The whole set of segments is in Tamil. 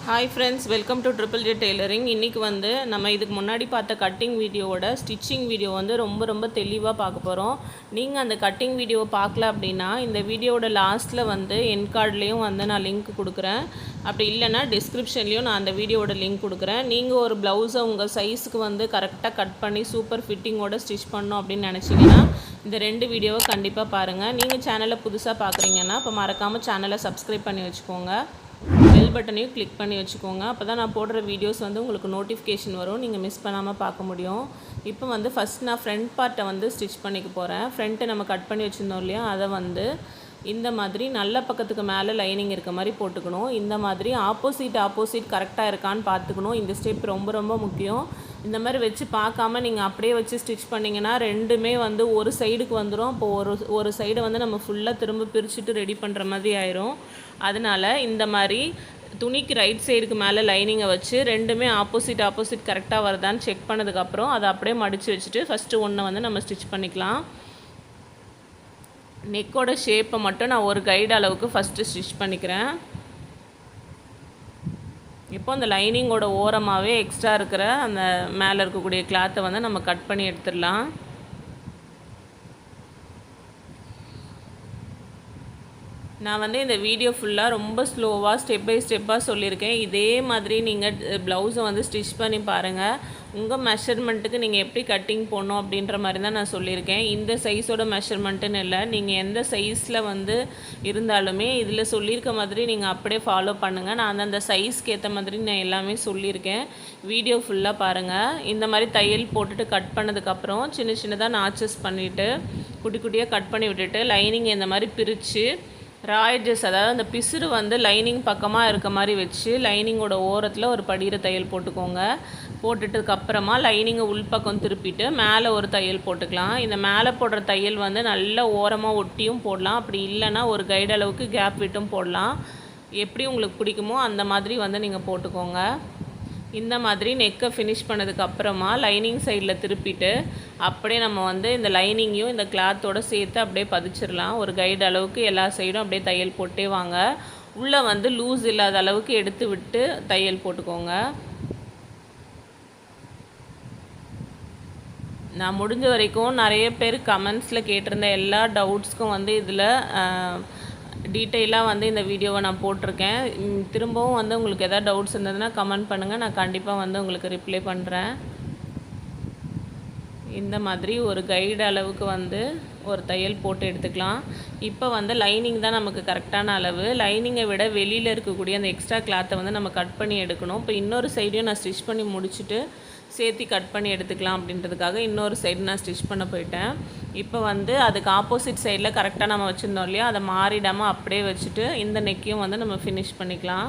Hi friends, welcome to triple J tailoring. இன்றைக்கி வந்து நம்ம இதுக்கு முன்னாடி பார்த்த கட்டிங் வீடியோவோட ஸ்டிச்சிங் வீடியோ வந்து ரொம்ப தெளிவாக பார்க்க போகிறோம். நீங்கள் அந்த கட்டிங் வீடியோவை பார்க்கல அப்படின்னா இந்த வீடியோவோட லாஸ்ட்டில் வந்து என் கார்ட்லேயும் வந்து நான் லிங்க் கொடுக்குறேன். அப்படி இல்லைன்னா டிஸ்கிரிப்ஷன்லேயும் நான் அந்த வீடியோவோட லிங்க் கொடுக்குறேன். நீங்கள் ஒரு ப்ளவுஸை உங்கள் சைஸுக்கு வந்து கரெக்டாக கட் பண்ணி சூப்பர் ஃபிட்டிங்கோட ஸ்டிச் பண்ணணும் அப்படின்னு நினச்சிங்கன்னா இந்த 2 வீடியோவை கண்டிப்பாக பாருங்கள். நீங்கள் சேனலை புதுசாக பார்க்குறீங்கன்னா இப்போ மறக்காமல் சேனலை சப்ஸ்கிரைப் பண்ணி வச்சுக்கோங்க. பெல் பட்டனையும் கிளிக் பண்ணி வச்சுக்கோங்க. அப்போ தான் நான் போடுற வீடியோஸ் வந்து உங்களுக்கு நோட்டிஃபிகேஷன் வரும், நீங்கள் மிஸ் பண்ணாமல் பார்க்க முடியும். இப்போ வந்து ஃபஸ்ட் நான் ஃப்ரண்ட் பார்ட்டை வந்து ஸ்டிச் பண்ணிக்க போகிறேன். ஃப்ரண்ட்டை நம்ம கட் பண்ணி வச்சுருந்தோம் இல்லையா, அதை வந்து இந்த மாதிரி நல்ல பக்கத்துக்கு மேலே லைனிங் இருக்க மாதிரி போட்டுக்கணும். இந்த மாதிரி ஆப்போசிட் கரெக்டாக இருக்கான்னு பார்த்துக்கணும். இந்த ஸ்டெப் ரொம்ப முக்கியம். இந்த மாதிரி வச்சு பார்க்காம நீங்கள் அப்படியே வச்சு ஸ்டிச் பண்ணிங்கன்னா ரெண்டுமே வந்து ஒரு சைடுக்கு வந்துடும். இப்போது ஒரு சைடை வந்து நம்ம ஃபுல்லாக திரும்ப பிரிச்சுட்டு ரெடி பண்ணுற மாதிரி ஆயிரும். அதனால் இந்த மாதிரி துணிக்கு ரைட் சைடுக்கு மேலே லைனிங்கை வச்சு ரெண்டுமே ஆப்போசிட் கரெக்டாக வருதான்னு செக் பண்ணதுக்கப்புறம் அதை அப்படியே மடித்து வச்சுட்டு ஃபஸ்ட்டு ஒன்றை வந்து நம்ம ஸ்டிச் பண்ணிக்கலாம். நெக்கோட ஷேப்பை மட்டும் நான் ஒரு கைடு அளவுக்கு ஃபஸ்ட்டு ஸ்டிச் பண்ணிக்கிறேன். இப்போ அந்த லைனிங்கோட ஓரமாகவே எக்ஸ்ட்ரா இருக்கிற அந்த மேலே இருக்கக்கூடிய கிளாத்தை வந்து நம்ம கட் பண்ணி எடுத்துடலாம். நான் வந்து இந்த வீடியோ ஃபுல்லாக ரொம்ப ஸ்லோவாக ஸ்டெப் பை ஸ்டெப்பாக சொல்லியிருக்கேன். இதே மாதிரி நீங்கள் ப்ளவுஸை வந்து ஸ்டிச் பண்ணி பாருங்கள். உங்கள் மெஷர்மெண்ட்டுக்கு நீங்கள் எப்படி கட்டிங் போடணும் அப்படின்ற மாதிரி தான் நான் சொல்லியிருக்கேன். இந்த சைஸோட மெஷர்மெண்ட்டுன்னு இல்லை, நீங்கள் எந்த சைஸில் வந்து இருந்தாலுமே இதில் சொல்லியிருக்க மாதிரி நீங்கள் அப்படியே ஃபாலோ பண்ணுங்கள். நான் அந்த சைஸ்க்கு ஏற்ற மாதிரி நான் எல்லாமே சொல்லியிருக்கேன். வீடியோ ஃபுல்லாக பாருங்கள். இந்த மாதிரி தையல் போட்டுட்டு கட் பண்ணதுக்கப்புறம் சின்னதாக நாச்சஸ் பண்ணிவிட்டு குட்டியாக கட் பண்ணி விட்டுட்டு லைனிங் இந்த மாதிரி பிரித்து ரா எட்ஜஸ், அதாவது அந்த பிசுறு வந்து லைனிங் பக்கமாக இருக்க மாதிரி வச்சு லைனிங்கோட ஓரத்தில் ஒரு படிகிற தையல் போட்டுக்கோங்க. போட்டுட்டதுக்கப்புறமா லைனிங்கை உள்பக்கம் திருப்பிட்டு மேலே ஒரு தையல் போட்டுக்கலாம். இந்த மேலே போடுற தையல் வந்து நல்லா ஓரமாக ஒட்டியும் போடலாம், அப்படி இல்லைன்னா ஒரு கைடு அளவுக்கு கேப் விட்டும் போடலாம். எப்படி உங்களுக்கு பிடிக்குமோ அந்த மாதிரி வந்து நீங்கள் போட்டுக்கோங்க. இந்த மாதிரி நெக்கை ஃபினிஷ் பண்ணதுக்கப்புறமா லைனிங் சைடில் திருப்பிட்டு அப்படியே நம்ம வந்து இந்த லைனிங்கையும் இந்த கிளாத்தோடு சேர்த்து அப்படியே பதிச்சிடலாம். ஒரு கைடு அளவுக்கு எல்லா சைடும் அப்படியே தையல் போட்டே வாங்க. உள்ளே வந்து லூஸ் இல்லாத அளவுக்கு எடுத்து விட்டு தையல் போட்டுக்கோங்க. நான் முடிஞ்ச வரைக்கும் நிறைய பேர் கமெண்ட்ஸில் கேட்டிருந்த எல்லா டவுட்ஸ்க்கும் வந்து இதில் டீட்டெயிலாக வந்து இந்த வீடியோவை நான் போட்டிருக்கேன். திரும்பவும் வந்து உங்களுக்கு எதாவது டவுட்ஸ் இருந்ததுன்னா கமெண்ட் பண்ணுங்கள், நான் கண்டிப்பாக வந்து உங்களுக்கு ரிப்ளை பண்ணுறேன். இந்த மாதிரி ஒரு கைடு அளவுக்கு வந்து ஒரு தையல் போட்டு எடுத்துக்கலாம். இப்போ வந்து லைனிங் தான் நமக்கு கரெக்டான அளவு. லைனிங்கை விட வெளியில் இருக்கக்கூடிய அந்த எக்ஸ்ட்ரா கிளாத்தை வந்து நம்ம கட் பண்ணி எடுக்கணும். இப்போ இன்னொரு சைடையும் நான் ஸ்டிச் பண்ணி முடிச்சுட்டு சேர்த்து கட் பண்ணி எடுத்துக்கலாம் அப்படின்றதுக்காக இன்னொரு சைடு நான் ஸ்டிச் பண்ண போயிட்டேன். இப்போ வந்து அதுக்கு ஆப்போசிட் சைடில் கரெக்டாக நம்ம வச்சுருந்தோம் இல்லையா, அதை மாறிடாமல் அப்படியே வச்சுட்டு இந்த நெக்கையும் வந்து நம்ம ஃபினிஷ் பண்ணிக்கலாம்.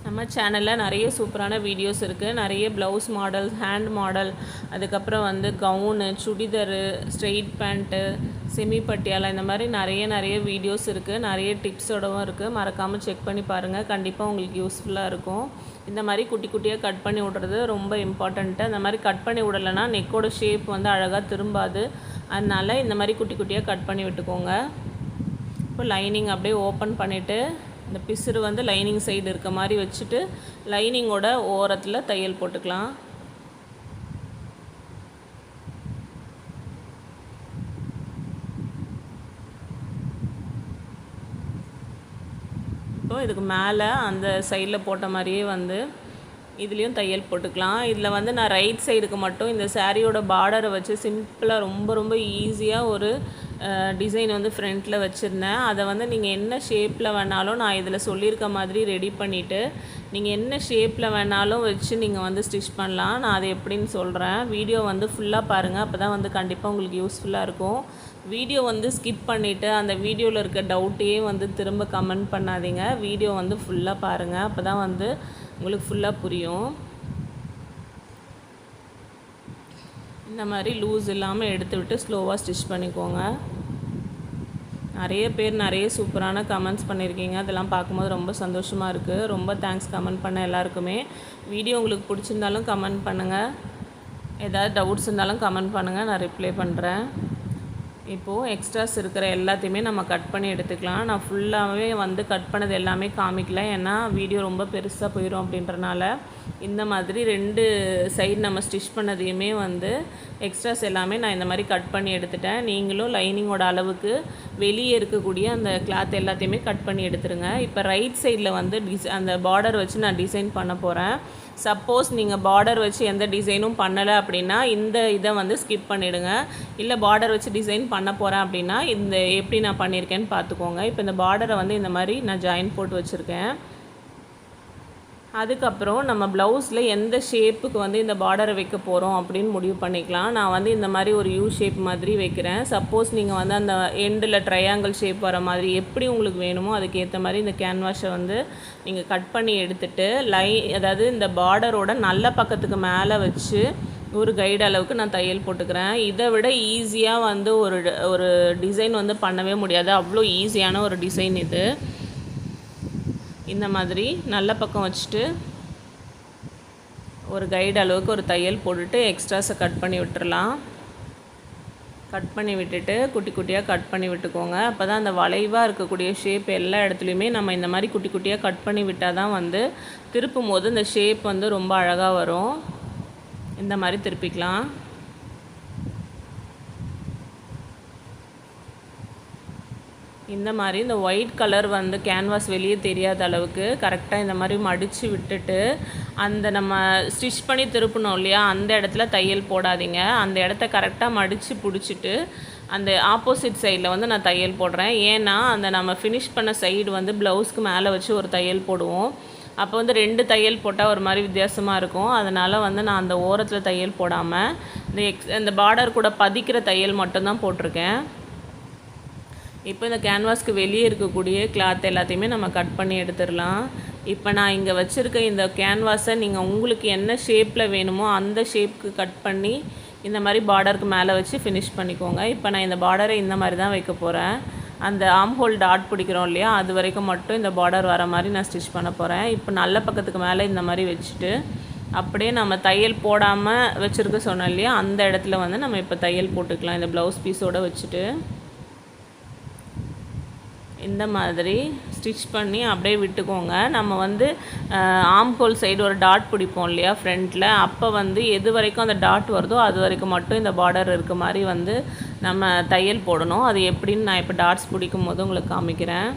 நம்ம சேனலில் நிறைய சூப்பரான வீடியோஸ் இருக்குது. நிறைய ப்ளவுஸ் மாடல், ஹேண்ட் மாடல், அதுக்கப்புறம் வந்து gown, churidar, straight pant, semi Patiala, இந்த மாதிரி நிறைய வீடியோஸ் இருக்குது. நிறைய டிப்ஸோடவும் இருக்குது. மறக்காமல் செக் பண்ணி பாருங்கள், கண்டிப்பாக உங்களுக்கு யூஸ்ஃபுல்லாக இருக்கும். இந்த மாதிரி குட்டியாக கட் பண்ணி விடுறது ரொம்ப இம்பார்ட்டண்ட்டு. அந்த மாதிரி கட் பண்ணி விடலைன்னா நெக்கோட ஷேப் வந்து அழகாக திரும்பாது. அதனால் இந்த மாதிரி குட்டியாக கட் பண்ணி விட்டுக்கோங்க. இப்போ லைனிங் அப்படியே ஓப்பன் பண்ணிவிட்டு இந்த பிசுறு வந்து லைனிங் சைடு இருக்க மாதிரி வச்சுட்டு லைனிங்கோட ஓரத்தில் தையல் போட்டுக்கலாம். இப்போ இதுக்கு மேலே அந்த சைடில் போட்ட மாதிரியே வந்து இதுலேயும் தையல் போட்டுக்கலாம். இதில் வந்து நான் ரைட் சைடுக்கு மட்டும் இந்த சாரியோட பார்டரை வச்சு சிம்பிளாக ரொம்ப ஈஸியாக ஒரு டிசைன் வந்து ஃப்ரண்ட்டில் வச்சுருந்தேன். அதை வந்து நீங்கள் என்ன ஷேப்பில் வேணாலும் நான் இதில் சொல்லியிருக்க மாதிரி ரெடி பண்ணிவிட்டு நீங்கள் என்ன ஷேப்பில் வேணாலும் வச்சு நீங்கள் வந்து ஸ்டிச் பண்ணலாம். நான் அது எப்படின்னு சொல்கிறேன். வீடியோ வந்து ஃபுல்லாக பாருங்கள், அப்போ தான் வந்து கண்டிப்பாக உங்களுக்கு யூஸ்ஃபுல்லாக இருக்கும். வீடியோ வந்து ஸ்கிப் பண்ணிவிட்டு அந்த வீடியோவில் இருக்க டவுட்டையே வந்து திரும்ப கமெண்ட் பண்ணாதீங்க. வீடியோ வந்து ஃபுல்லாக பாருங்கள், அப்போ தான் வந்து உங்களுக்கு ஃபுல்லாக புரியும். இந்த மாதிரி லூஸ் இல்லாமல் எடுத்து விட்டு ஸ்லோவாக ஸ்டிச் பண்ணிக்கோங்க. நிறைய பேர் நிறைய சூப்பரான கமெண்ட்ஸ் பண்ணியிருக்கீங்க. அதெல்லாம் பார்க்கும்போது ரொம்ப சந்தோஷமாக இருக்குது. ரொம்ப தேங்க்ஸ் கமெண்ட் பண்ண எல்லாருக்குமே. வீடியோ உங்களுக்கு பிடிச்சிருந்தாலும் கமெண்ட் பண்ணுங்கள், ஏதாவது டவுட்ஸ் இருந்தாலும் கமெண்ட் பண்ணுங்கள், நான் ரிப்ளை பண்ணுறேன். இப்போது எக்ஸ்ட்ராஸ் இருக்கிற எல்லாத்தையுமே நம்ம கட் பண்ணி எடுத்துக்கலாம். நான் ஃபுல்லாகவே வந்து கட் பண்ணது எல்லாமே காமிக்கல, ஏன்னா வீடியோ ரொம்ப பெருசாக போயிடும் அப்படின்றனால. இந்த மாதிரி 2 சைடு நம்ம ஸ்டிச் பண்ணதையுமே வந்து எக்ஸ்ட்ராஸ் எல்லாமே நான் இந்த மாதிரி கட் பண்ணி எடுத்துட்டேன். நீங்களும் லைனிங்கோட அளவுக்கு வெளியே இருக்கக்கூடிய அந்த கிளாத் எல்லாத்தையுமே கட் பண்ணி எடுத்துருங்க. இப்போ ரைட் சைடில் வந்து அந்த பார்டர் வச்சு நான் டிசைன் பண்ண போகிறேன். சப்போஸ் நீங்கள் பார்டர் வச்சு எந்த டிசைனும் பண்ணலை அப்படின்னா இந்த இதை வந்து ஸ்கிப் பண்ணிவிடுங்க. இல்லை பார்டர் வச்சு டிசைன் பண்ண போகிறேன் அப்படின்னா இந்த எப்படி நான் பண்ணியிருக்கேன்னு பார்த்துக்கோங்க. இப்போ இந்த பார்டரை வந்து இந்த மாதிரி நான் ஜாயின் போட்டு வச்சுருக்கேன். அதுக்கப்புறம் நம்ம ப்ளவுஸில் எந்த ஷேப்புக்கு வந்து இந்த பார்டரை வைக்க போகிறோம் அப்படின்னு முடிவு பண்ணிக்கலாம். நான் வந்து இந்த மாதிரி ஒரு யூ ஷேப் மாதிரி வைக்கிறேன். சப்போஸ் நீங்கள் வந்து அந்த எண்டில் ட்ரையாங்கிள் ஷேப் வர மாதிரி எப்படி உங்களுக்கு வேணுமோ அதுக்கேற்ற மாதிரி இந்த கேன்வாஷை வந்து நீங்கள் கட் பண்ணி எடுத்துகிட்டு அதாவது இந்த பார்டரோட நல்ல பக்கத்துக்கு மேலே வச்சு ஒரு கைடு அளவுக்கு நான் தையல் போட்டுக்கிறேன். இதை விட ஈஸியாக வந்து ஒரு டிசைன் வந்து பண்ணவே முடியாது. அவ்வளோ ஈஸியான ஒரு டிசைன் இது. இந்த மாதிரி நல்ல பக்கம் வச்சுட்டு ஒரு கைடு அளவுக்கு ஒரு தையல் போட்டுட்டு எக்ஸ்ட்ராஸை கட் பண்ணி விட்டுறலாம். கட் பண்ணி விட்டுட்டு குட்டி குட்டியாக கட் பண்ணி விட்டுக்கோங்க. அப்போ தான் அந்த வளைவாக இருக்கக்கூடிய ஷேப் எல்லா இடத்துலையுமே நம்ம இந்த மாதிரி குட்டி குட்டியாக கட் பண்ணி விட்டால் தான் வந்து திருப்பும் போது இந்த ஷேப் வந்து ரொம்ப அழகாக வரும். இந்த மாதிரி திருப்பிக்கலாம். இந்த மாதிரி இந்த ஒயிட் கலர் வந்து கேன்வாஸ் வெளியே தெரியாத அளவுக்கு கரெக்டாக இந்த மாதிரி மடித்து விட்டுட்டு அந்த நம்ம ஸ்டிச் பண்ணி திருப்பணும் இல்லையா, அந்த இடத்துல தையல் போடாதீங்க. அந்த இடத்த கரெக்டாக மடித்து பிடிச்சிட்டு அந்த ஆப்போசிட் சைடில் வந்து நான் தையல் போடுறேன். ஏன்னா அந்த நம்ம ஃபினிஷ் பண்ண சைடு வந்து ப்ளவுஸ்க்கு மேலே வச்சு ஒரு தையல் போடுவோம். அப்போ வந்து 2 தையல் போட்டால் ஒரு மாதிரி வித்தியாசமாக இருக்கும். அதனால் வந்து நான் அந்த ஓரத்தில் தையல் போடாமல் இந்த பார்டர் கூட பதிக்கிற தையல் மட்டும்தான் போட்டிருக்கேன். இப்போ இந்த கேன்வாஸ்க்கு வெளியே இருக்கக்கூடிய கிளாத் எல்லாத்தையுமே நம்ம கட் பண்ணி எடுத்துடலாம். இப்போ நான் இங்கே வச்சுருக்க இந்த கேன்வாஸை நீங்கள் உங்களுக்கு என்ன ஷேப்பில் வேணுமோ அந்த ஷேப்புக்கு கட் பண்ணி இந்த மாதிரி பார்டருக்கு மேலே வச்சு ஃபினிஷ் பண்ணிக்கோங்க. இப்போ நான் இந்த பார்டரை இந்த மாதிரி தான் வைக்க போகிறேன். அந்த ஆம்ஹோல் டாட் பிடிக்கிறோம் இல்லையா, அது வரைக்கும் மட்டும் இந்த பார்டர் வர மாதிரி நான் ஸ்டிச் பண்ண போகிறேன். இப்போ நல்ல பக்கத்துக்கு மேலே இந்த மாதிரி வச்சுட்டு அப்படியே நம்ம தையல் போடாமல் வச்சுருக்க சொன்னோம் இல்லையா, அந்த இடத்துல வந்து நம்ம இப்போ தையல் போட்டுக்கலாம். இந்த ப்ளவுஸ் பீஸோடு வச்சுட்டு இந்த மாதிரி ஸ்டிச் பண்ணி அப்படியே விட்டுக்கோங்க. நம்ம வந்து ஆம்ஹோல் சைடு ஒரு டாட் பிடிப்போம் இல்லையா ஃப்ரண்ட்டில், அப்போ வந்து எது வரைக்கும் அந்த டாட் வருதோ அது வரைக்கும் மட்டும் இந்த பார்டர் இருக்க மாதிரி வந்து நம்ம தையல் போடணும். அது எப்படின்னு நான் இப்போ டாட்ஸ் பிடிக்கும் போது உங்களுக்கு காமிக்கிறேன்.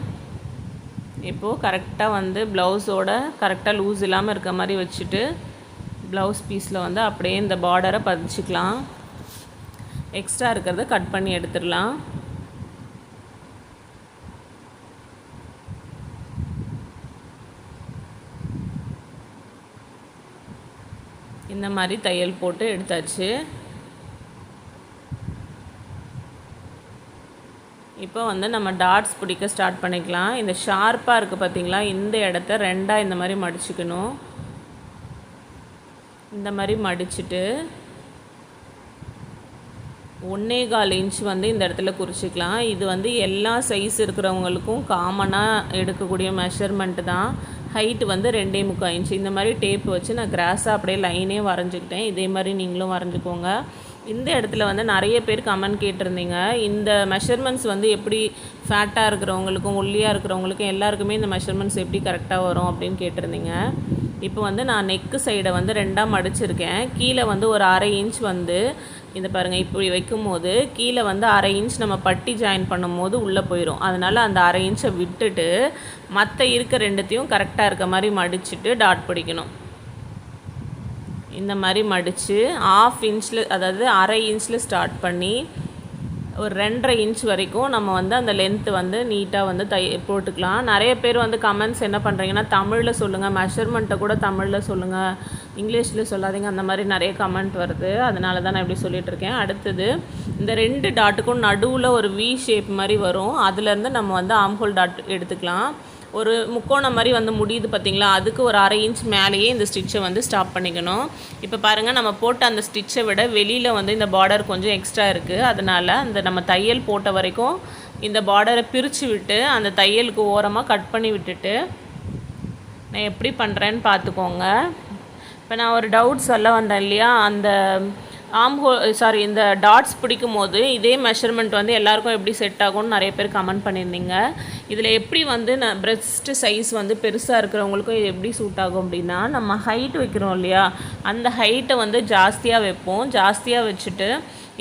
இப்போது கரெக்டாக வந்து ப்ளவுஸோட கரெக்டாக லூஸ் இல்லாமல் இருக்க மாதிரி வச்சுட்டு ப்ளவுஸ் பீஸில் வந்து அப்படியே இந்த பார்டரை பதிச்சுக்கலாம். எக்ஸ்ட்ரா இருக்கிறத கட் பண்ணி எடுத்துடலாம். இந்த மாதிரி தையல் போட்டு எடுத்தாச்சு. இப்போ வந்து நம்ம டாட்ஸ் பிடிக்க ஸ்டார்ட் பண்ணிக்கலாம். இந்த ஷார்ப்பாக இருக்குது பார்த்திங்களா, இந்த இடத்த 2ஆக இந்த மாதிரி மடிச்சுக்கணும். இந்த மாதிரி மடிச்சுட்டு 1.25 இன்ச் வந்து இந்த இடத்துல குறிச்சிக்கலாம். இது வந்து எல்லா சைஸ் இருக்கிறவங்களுக்கும் காமனாக எடுக்கக்கூடிய மெஷர்மெண்ட்டு தான். ஹைட்டு வந்து 2.25 இன்ச். இந்த மாதிரி டேப் வச்சு நான் கிராஸாக அப்படியே லைனே வரைஞ்சிக்கிட்டேன். இதே மாதிரி நீங்களும் வரைஞ்சிக்கோங்க. இந்த இடத்துல வந்து நிறைய பேர் கமெண்ட் கேட்டிருந்தீங்க, இந்த மெஷர்மெண்ட்ஸ் வந்து எப்படி ஃபேட்டாக இருக்கிறவங்களுக்கும் ஒல்லியாக இருக்கிறவங்களுக்கும் எல்லாருக்குமே இந்த மெஷர்மெண்ட்ஸ் எப்படி கரெக்டாக வரும் அப்படின்னு கேட்டிருந்தீங்க. இப்போ வந்து நான் நெக்கு சைடை வந்து 2ஆக மடிச்சிருக்கேன். கீழே வந்து ஒரு 1/2 இன்ச் வந்து இந்த பாருங்கள் இப்படி வைக்கும் போது கீழே வந்து 1/2 இன்ச் நம்ம பட்டி ஜாயின் பண்ணும் போது உள்ளே போயிடும். அதனால் அந்த 1/2 இன்ச்சை விட்டுட்டு மற்ற இருக்க 2த்தையும் கரெக்டாக இருக்க மாதிரி மடிச்சுட்டு டாட் பிடிக்கணும். இந்த மாதிரி மடித்து 1/2 இன்ச்சில், அதாவது 1/2 இன்ச்சில் ஸ்டார்ட் பண்ணி ஒரு 2.5 இன்ச் வரைக்கும் நம்ம வந்து அந்த லென்த்து வந்து நீட்டாக வந்து போட்டுக்கலாம். நிறைய பேர் வந்து கமெண்ட்ஸ் என்ன பண்ணுறீங்கன்னா, தமிழில் சொல்லுங்கள், மெஷர்மெண்ட்டை கூட தமிழில் சொல்லுங்கள், இங்கிலீஷில் சொல்லாதீங்க, அந்த மாதிரி நிறைய கமெண்ட் வருது. அதனால தான் நான் இப்படி சொல்லிகிட்ருக்கேன். அடுத்தது இந்த 2 டாட்டுக்கும் நடுவில் ஒரு வி ஷேப் மாதிரி வரும். அதுலேருந்து நம்ம வந்து ஆம்ஹோல் டாட் எடுத்துக்கலாம். ஒரு முக்கோணம் மாதிரி வந்து முடியுது பார்த்திங்களா, அதுக்கு ஒரு 1/2 இன்ச் மேலேயே இந்த ஸ்டிச்சை வந்து ஸ்டாப் பண்ணிக்கணும். இப்போ பாருங்கள், நம்ம போட்ட அந்த ஸ்டிச்சை விட வெளியில் வந்து இந்த பார்டர் கொஞ்சம் எக்ஸ்ட்ரா இருக்குது. அதனால் அந்த நம்ம தையல் போட்ட வரைக்கும் இந்த பார்டரை பிரித்து விட்டு அந்த தையலுக்கு ஓரமாக கட் பண்ணி விட்டுட்டு நான் எப்படி பண்ணுறேன்னு பார்த்துக்கோங்க. இப்போ நான் ஒரு டவுட் சொல்ல வந்தேன் இல்லையா, அந்த இந்த டாட்ஸ் பிடிக்கும்போது இதே மெஷர்மெண்ட் வந்து எல்லாருக்கும் எப்படி செட் ஆகும்னு நிறைய பேர் கமெண்ட் பண்ணியிருந்தீங்க. இதில் எப்படி வந்து பிரெஸ்ட் சைஸ் வந்து பெருசாக இருக்கிறவங்களுக்கும் இது எப்படி சூட் ஆகும் அப்படின்னா, நம்ம ஹைட் வைக்கிறோம் இல்லையா, அந்த ஹைட்டை வந்து ஜாஸ்தியாக வைப்போம். ஜாஸ்தியாக வச்சுட்டு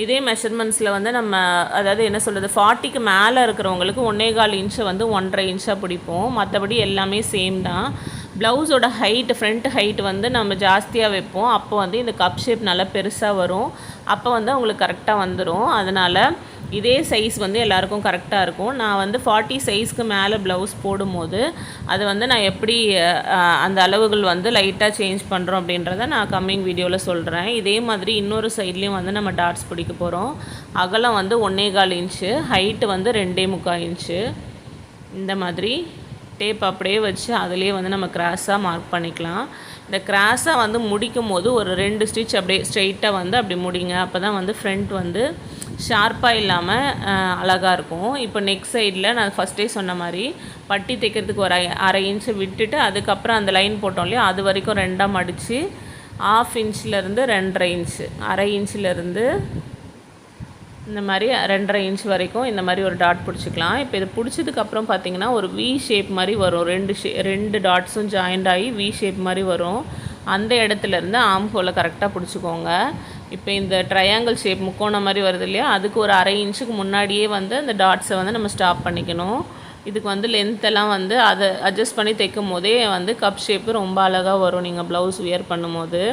இதே மெஷர்மெண்ட்ஸில் வந்து நம்ம அதாவது என்ன சொல்கிறது 40க்கு மேலே இருக்கிறவங்களுக்கு 1.25 இன்ச்சை வந்து 1.5 இன்ச்சாக பிடிப்போம். மற்றபடி எல்லாமே சேம் தான். ப்ளவுஸோட ஹைட்டு ஃப்ரண்ட் ஹைட் வந்து நம்ம ஜாஸ்தியாக வைப்போம். அப்போ வந்து இந்த கப் ஷேப் நல்லா பெருசாக வரும். அப்போ வந்து அவங்களுக்கு கரெக்டாக வந்துடும். அதனால் இதே சைஸ் வந்து எல்லாருக்கும் கரெக்டாக இருக்கும். நான் வந்து 40 சைஸ்க்கு மேலே ப்ளவுஸ் போடும்போது அது வந்து நான் எப்படி அந்த அளவுகள் வந்து லைட்டாக சேஞ்ச் பண்ணுறோம் அப்படின்றத நான் கம்மிங் வீடியோவில் சொல்கிறேன். இதே மாதிரி இன்னொரு சைட்லேயும் வந்து நம்ம டாட்ஸ் பிடிக்க போகிறோம். அகலம் வந்து 1.25 இன்ச்சு, ஹைட்டு வந்து 2.25 இன்ச்சு. இந்த மாதிரி டேப் அப்படியே வச்சு அதிலே வந்து நம்ம கிராஸாக மார்க் பண்ணிக்கலாம். இந்த கிராஸாக வந்து முடிக்கும் போது ஒரு 2 ஸ்டிச் அப்படியே ஸ்ட்ரெயிட்டாக வந்து அப்படி முடிங்க. அப்போ தான் வந்து ஃப்ரண்ட் வந்து ஷார்ப்பாக இல்லாமல் அழகாக இருக்கும். இப்போ நெக் சைடில் நான் ஃபஸ்ட்டே சொன்ன மாதிரி பட்டி தைக்கிறதுக்கு ஒரு 1/2 இன்ச்சு விட்டுட்டு அதுக்கப்புறம் அந்த லைன் போட்டோம் இல்லையா, அது வரைக்கும் 2ஆக மடித்து 1/2 இன்ச்சிலேருந்து 2.5 இன்ச்சு, 1/2 இன்ச்சிலேருந்து இந்த மாதிரி 2.5 இன்ச் வரைக்கும் இந்த மாதிரி ஒரு டாட் பிடிச்சிக்கலாம். இப்போ இது பிடிச்சதுக்கப்புறம் பார்த்திங்கன்னா ஒரு வி ஷேப் மாதிரி வரும். 2 டாட்ஸும் ஜாயிண்ட் ஆகி வி ஷேப் மாதிரி வரும். அந்த இடத்துலேருந்து ஆம் ஹோலை கரெக்டாக பிடிச்சிக்கோங்க. இப்போ இந்த ட்ரையாங்கிள் ஷேப் முக்கோணம் மாதிரி வருது இல்லையா, அதுக்கு ஒரு 1/2 இன்ச்சுக்கு முன்னாடியே வந்து அந்த டாட்ஸை வந்து நம்ம ஸ்டாப் பண்ணிக்கணும். இதுக்கு வந்து லென்த்தெல்லாம் வந்து அதை அட்ஜஸ்ட் பண்ணி தைக்கும் போதே வந்து கப் ஷேப்பு ரொம்ப அழகாக வரும் நீங்கள் ப்ளவுஸ் வியர் பண்ணும்போது.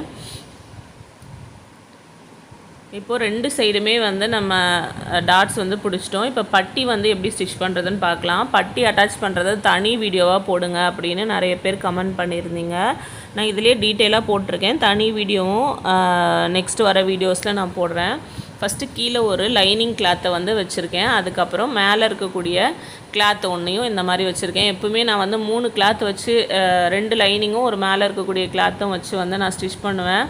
இப்போது 2 சைடுமே வந்து நம்ம டாட்ஸ் வந்து பிடிச்சிட்டோம். இப்போ பட்டி வந்து எப்படி ஸ்டிச் பண்ணுறதுன்னு பார்க்கலாம். பட்டி அட்டாச் பண்ணுறது தனி வீடியோவாக போடுங்க அப்படின்னு நிறைய பேர் கமெண்ட் பண்ணியிருந்தீங்க. நான் இதிலே டீட்டெயிலாக போட்டிருக்கேன். தனி வீடியோவும் நெக்ஸ்ட் வர வீடியோஸில் நான் போடுறேன். ஃபஸ்ட்டு கீழே ஒரு லைனிங் கிளாத்தை வந்து வச்சுருக்கேன். அதுக்கப்புறம் மேலே இருக்கக்கூடிய கிளாத் ஒன்றையும் இந்த மாதிரி வச்சுருக்கேன். எப்பவுமே நான் வந்து 3 கிளாத் வச்சு 2 லைனிங்கும் ஒரு மேலே இருக்கக்கூடிய கிளாத்தும் வச்சு வந்து நான் ஸ்டிச் பண்ணுவேன்.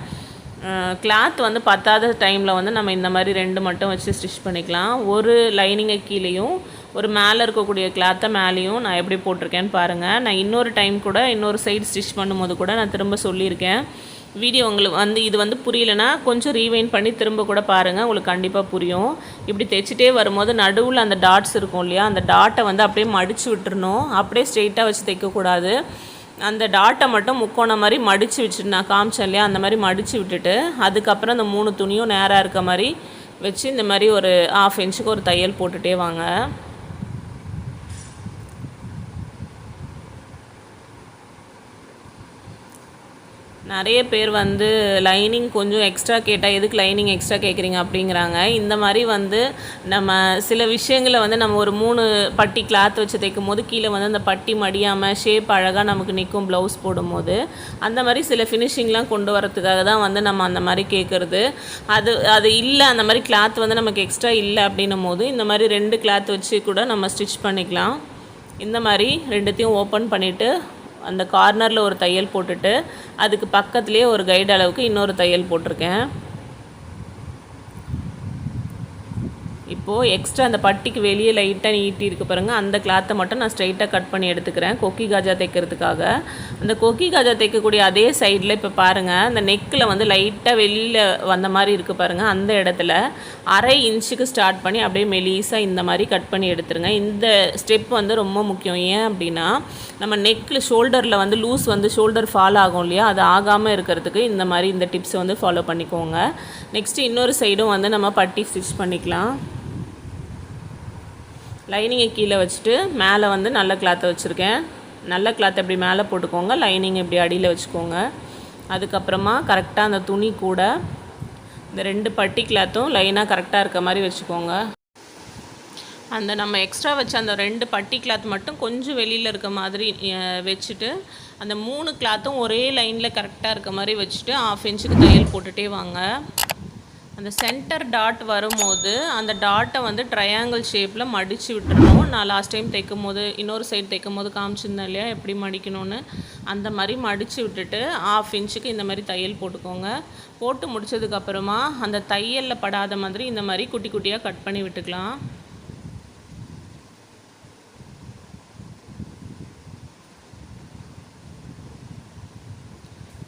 கிளாத் வந்து பத்தாத டைமில் வந்து நம்ம இந்த மாதிரி 2 மட்டும் வச்சு ஸ்டிச் பண்ணிக்கலாம். ஒரு லைனிங்கை கீழேயும் ஒரு மேலே இருக்கக்கூடிய கிளாத்தை மேலேயும் நான் எப்படி போட்டிருக்கேன்னு பாருங்கள். நான் இன்னொரு டைம் கூட இன்னொரு சைடு ஸ்டிச் பண்ணும்போது கூட நான் திரும்ப சொல்லியிருக்கேன். வீடியோ உங்களுக்கு வந்து இது வந்து புரியலைன்னா கொஞ்சம் ரீவைண்ட் பண்ணி திரும்ப கூட பாருங்கள், உங்களுக்கு கண்டிப்பாக புரியும். இப்படி தைச்சிட்டே வரும்போது நடுவில் அந்த டாட்ஸ் இருக்கும் இல்லையா, அந்த டாட்டை வந்து அப்படியே மடித்து விட்டுறணும். அப்படியே ஸ்ட்ரெயிட்டாக வச்சு தைக்கக்கூடாது. அந்த டாட்டை மட்டும் முக்கோணம் மாதிரி மடித்து வச்சுட்டு நான் காமிச்சேன் இல்லையா, அந்த மாதிரி மடித்து விட்டுட்டு அதுக்கப்புறம் அந்த 3 துணியும் நேராக இருக்க மாதிரி வச்சு இந்த மாதிரி ஒரு 1/2 இன்ச்சுக்கு ஒரு தையல் போட்டுகிட்டே வாங்க. நிறைய பேர் வந்து லைனிங் கொஞ்சம் எக்ஸ்ட்ரா கேட்டால் எதுக்கு லைனிங் எக்ஸ்ட்ரா கேட்குறீங்க அப்படிங்கிறாங்க. இந்த மாதிரி வந்து நம்ம சில விஷயங்களை வந்து நம்ம ஒரு 3 பட்டி கிளாத் வச்சு தைக்கும் போது கீழே வந்து அந்த பட்டி மடியாமல் ஷேப் அழகாக நமக்கு நிற்கும் ப்ளவுஸ் போடும்போது. அந்த மாதிரி சில ஃபினிஷிங்லாம் கொண்டு வரதுக்காக தான் வந்து நம்ம அந்த மாதிரி கேட்குறது. அது இல்லை, அந்த மாதிரி கிளாத் வந்து நமக்கு எக்ஸ்ட்ரா இல்லை அப்படின்னும் போது இந்த மாதிரி 2 கிளாத் வச்சு கூட நம்ம ஸ்டிச் பண்ணிக்கலாம். இந்த மாதிரி 2த்தையும் ஓப்பன் பண்ணிவிட்டு அந்த கார்னரில் ஒரு தையல் போட்டுட்டு அதுக்கு பக்கத்துலேயே ஒரு கைடு அளவுக்கு இன்னொரு தையல் போட்டிருக்கேன். இப்போது எக்ஸ்ட்ரா அந்த பட்டிக்கு வெளியே லைட்டாக நீட்டி இருக்க பாருங்கள், அந்த கிளாத்தை மட்டும் நான் ஸ்ட்ரைட்டாக கட் பண்ணி எடுத்துக்கிறேன் கொக்கி காஜா தைக்கிறதுக்காக. அந்த கொக்கி காஜா தைக்கக்கூடிய அதே சைடில் இப்போ பாருங்கள், அந்த நெக்கில் வந்து லைட்டாக வெளியில் வந்த மாதிரி இருக்குது பாருங்கள், அந்த இடத்துல 1/2 இன்ச்சுக்கு ஸ்டார்ட் பண்ணி அப்படியே மெலிசாக இந்த மாதிரி கட் பண்ணி எடுத்துருங்க. இந்த ஸ்டெப் வந்து ரொம்ப முக்கியம். ஏன் அப்படின்னா நம்ம நெக்கில் ஷோல்டரில் வந்து லூஸ் வந்து ஷோல்டர் ஃபால் ஆகும் இல்லையா, அது ஆகாமல் இருக்கிறதுக்கு இந்த மாதிரி இந்த டிப்ஸை வந்து ஃபாலோ பண்ணிக்கோங்க. நெக்ஸ்ட்டு இன்னொரு சைடும் வந்து நம்ம பட்டி ஸ்டிச் பண்ணிக்கலாம். லைனிங்கை கீழே வச்சுட்டு மேலே வந்து நல்ல கிளாத்தை வச்சுருக்கேன். நல்ல கிளாத்தை இப்படி மேலே போட்டுக்கோங்க, லைனிங் இப்படி அடியில் வச்சுக்கோங்க. அதுக்கப்புறமா கரெக்டாக அந்த துணி கூட இந்த 2 பட்டி கிளாத்தும் லைனாக கரெக்டாக இருக்க மாதிரி வச்சுக்கோங்க. அந்த நம்ம எக்ஸ்ட்ரா வச்ச அந்த 2 பட்டி கிளாத் மட்டும் கொஞ்சம் வெளியில் இருக்க மாதிரி வச்சுட்டு அந்த 3 கிளாத்தும் ஒரே லைனில் கரெக்டாக இருக்க மாதிரி வச்சுட்டு 1/2 இன்ச்சுக்கு தையல் போட்டுகிட்டே வாங்க. அந்த சென்டர் டாட் வரும்போது அந்த டாட்டை வந்து ட்ரையாங்கிள் ஷேப்பில் மடித்து விட்டுறணும். நான் லாஸ்ட் டைம் தைக்கும் போது இன்னொரு சைடு தைக்கும் போது காமிச்சிருந்தேன் இல்லையா எப்படி மடிக்கணும்னு, அந்த மாதிரி மடித்து விட்டுட்டு 1/2 இன்ச்சுக்கு இந்த மாதிரி தையல் போட்டுக்கோங்க. போட்டு முடித்ததுக்கப்புறமா அந்த தையலில் படாத மாதிரி இந்த மாதிரி குட்டி குட்டியாக கட் பண்ணி விட்டுக்கலாம்.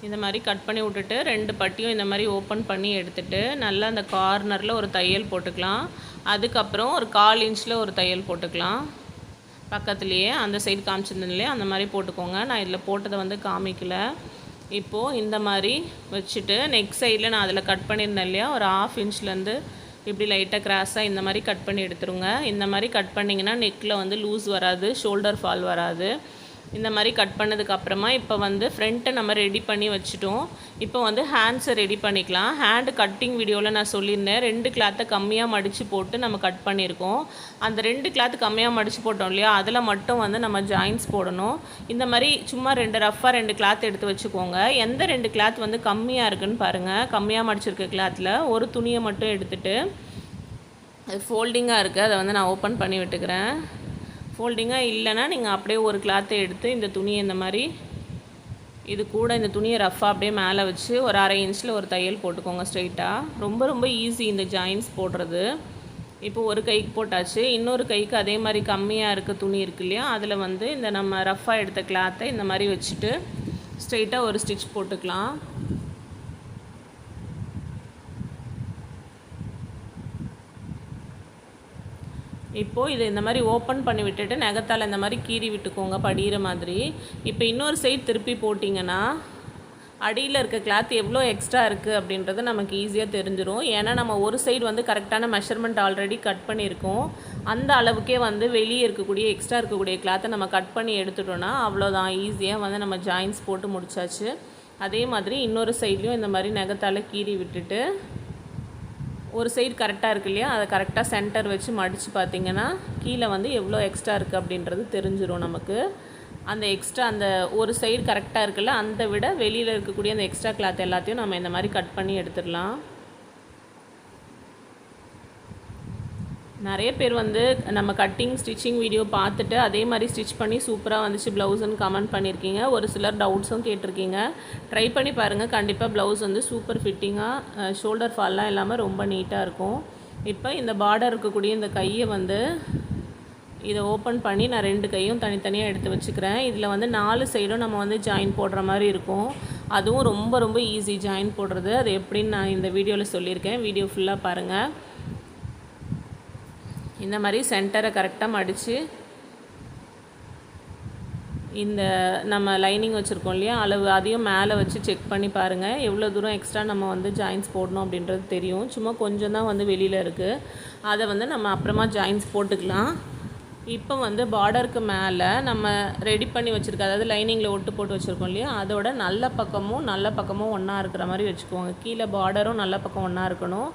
இந்த மாதிரி கட் பண்ணி விட்டுட்டு 2 பட்டியும் இந்த மாதிரி ஓப்பன் பண்ணி எடுத்துகிட்டு நல்லா அந்த கார்னரில் ஒரு தையல் போட்டுக்கலாம். அதுக்கப்புறம் ஒரு 1/4 இன்ச்சில் ஒரு தையல் போட்டுக்கலாம். பக்கத்துலேயே அந்த சைடு காமிச்சிருந்தேன் இல்லையா, அந்த மாதிரி போட்டுக்கோங்க. நான் இதில் போட்டதை வந்து காமிக்கல. இப்போது இந்த மாதிரி வச்சுட்டு நெக் சைடில் நான் அதில் கட் பண்ணியிருந்தேன் இல்லையா, ஒரு 1/2 இன்ச்லேருந்து இப்படி லைட்டாக கிராஸாக இந்த மாதிரி கட் பண்ணி எடுத்துருங்க. இந்த மாதிரி கட் பண்ணிங்கன்னா நெக்கில் வந்து லூஸ் வராது, ஷோல்டர் ஃபால் வராது. இந்த மாதிரி கட் பண்ணதுக்கப்புறமா இப்போ வந்து ஃப்ரண்ட்டை நம்ம ரெடி பண்ணி வச்சுட்டோம். இப்போ வந்து ஹேண்ட்ஸை ரெடி பண்ணிக்கலாம். ஹேண்டு கட்டிங் வீடியோவில் நான் சொல்லியிருந்தேன் 2 கிளாத்தை கம்மியாக மடித்து போட்டு நம்ம கட் பண்ணியிருக்கோம். அந்த 2 கிளாத்து கம்மியாக மடித்து போட்டோம் இல்லையா, அதில் மட்டும் வந்து நம்ம ஜாயின்ஸ் போடணும். இந்த மாதிரி சும்மா ரஃப்பாக 2 கிளாத் எடுத்து வச்சுக்கோங்க. எந்த 2 கிளாத் வந்து கம்மியாக இருக்குதுன்னு பாருங்கள். கம்மியாக மடிச்சிருக்க கிளாத்தில் ஒரு துணியை மட்டும் எடுத்துகிட்டு அது ஃபோல்டிங்காக இருக்குது, அதை வந்து நான் ஓப்பன் பண்ணி விட்டுக்கிறேன். ஃபோல்டிங்காக இல்லைன்னா நீங்கள் அப்படியே ஒரு கிளாத்தை எடுத்து இந்த துணியை இந்த மாதிரி இது கூட இந்த துணியை ரஃப்பாக அப்படியே மேலே வச்சு ஒரு 1/2 இன்ச்சில் ஒரு தையல் போட்டுக்கோங்க ஸ்ட்ரைட்டாக. ரொம்ப ரொம்ப ஈஸி இந்த ஜாயின்ஸ் போடுறது. இப்போ ஒரு கைக்கு போட்டாச்சு. இன்னொரு கைக்கு அதே மாதிரி கம்மியாக இருக்க துணி இருக்கு இல்லையா, அதில் வந்து இந்த நம்ம ரஃப்பாக எடுத்த கிளாத்தை இந்த மாதிரி வச்சுட்டு ஸ்ட்ரைட்டாக ஒரு ஸ்டிச் போட்டுக்கலாம். இப்போது இதை இந்த மாதிரி ஓப்பன் பண்ணி விட்டுட்டு நகத்தால் இந்த மாதிரி கீறி விட்டுக்கோங்க படிகிற மாதிரி. இப்போ இன்னொரு சைடு திருப்பி போட்டிங்கன்னா அடியில் இருக்க கிளாத் எவ்வளோ எக்ஸ்ட்ரா இருக்குது அப்படின்றது நமக்கு ஈஸியாக தெரிஞ்சிடும். ஏன்னா நம்ம ஒரு சைடு வந்து கரெக்டான மெஷர்மெண்ட் ஆல்ரெடி கட் பண்ணியிருக்கோம். அந்த அளவுக்கே வந்து வெளியே இருக்கக்கூடிய எக்ஸ்ட்ரா இருக்கக்கூடிய கிளாத்தை நம்ம கட் பண்ணி எடுத்துட்டோன்னா அவ்வளோதான், ஈஸியாக வந்து நம்ம ஜாயின்ஸ் போட்டு முடிச்சாச்சு. அதே மாதிரி இன்னொரு சைட்லேயும் இந்த மாதிரி நகத்தால் கீறி விட்டுட்டு ஒரு சைடு கரெக்டாக இருக்கு இல்லையா, அதை கரெக்டாக சென்டர் வச்சு மடித்து பார்த்திங்கன்னா கீழே வந்து எவ்வளோ எக்ஸ்ட்ரா இருக்குது அப்படின்றது தெரிஞ்சிடும் நமக்கு. அந்த எக்ஸ்ட்ரா அந்த ஒரு சைடு கரெக்டாக இருக்குல்ல, அந்த விட வெளியில் இருக்கக்கூடிய அந்த எக்ஸ்ட்ரா கிளாத் எல்லாத்தையும் நம்ம இந்த மாதிரி கட் பண்ணி எடுத்துடலாம். நிறைய பேர் வந்து நம்ம கட்டிங் ஸ்டிச்சிங் வீடியோ பார்த்துட்டு அதே மாதிரி ஸ்டிச் பண்ணி சூப்பராக வந்துச்சு ப்ளவுஸ்ன்னு கமெண்ட் பண்ணியிருக்கீங்க. ஒரு சிலர் டவுட்ஸும் கேட்டிருக்கீங்க. ட்ரை பண்ணி பாருங்கள், கண்டிப்பாக ப்ளவுஸ் வந்து சூப்பர் ஃபிட்டிங்காக ஷோல்டர் ஃபால்லாம் இல்லாமல் ரொம்ப நீட்டாக இருக்கும். இப்போ இந்த பார்டர் இருக்கக்கூடிய இந்த கையை வந்து இதை ஓப்பன் பண்ணி நான் 2 கையும் தனித்தனியாக எடுத்து வச்சுக்கிறேன். இதில் வந்து 4 சைடும் நம்ம வந்து ஜாயின் போடுற மாதிரி இருக்கும். அதுவும் ரொம்ப ரொம்ப ஈஸி ஜாயின் போடுறது. அது எப்படின்னு நான் இந்த வீடியோவில் சொல்லியிருக்கேன், வீடியோ ஃபுல்லாக பாருங்கள். இந்த மாதிரி சென்டரை கரெக்டாக மடித்து இந்த நம்ம லைனிங் வச்சுருக்கோம் இல்லையா, அளவு அதையும் மேலே வச்சு செக் பண்ணி பாருங்கள் எவ்வளோ தூரம் எக்ஸ்ட்ரா நம்ம வந்து ஜாயின்ஸ் போடணும் அப்படின்றது தெரியும். சும்மா கொஞ்சம் தான் வந்து வெளியில் இருக்குது, அதை வந்து நம்ம அப்புறமா ஜாயின்ஸ் போட்டுக்கலாம். இப்போ வந்து பார்டருக்கு மேலே நம்ம ரெடி பண்ணி வச்சுருக்க, அதாவது லைனிங்கில் ஒட்டு போட்டு வச்சுருக்கோம் இல்லையா, அதோட நல்ல பக்கமும் ஒன்றா இருக்கிற மாதிரி வச்சுக்கோங்க. கீழே பார்டரும் நல்ல பக்கம் ஒன்றா இருக்கணும்,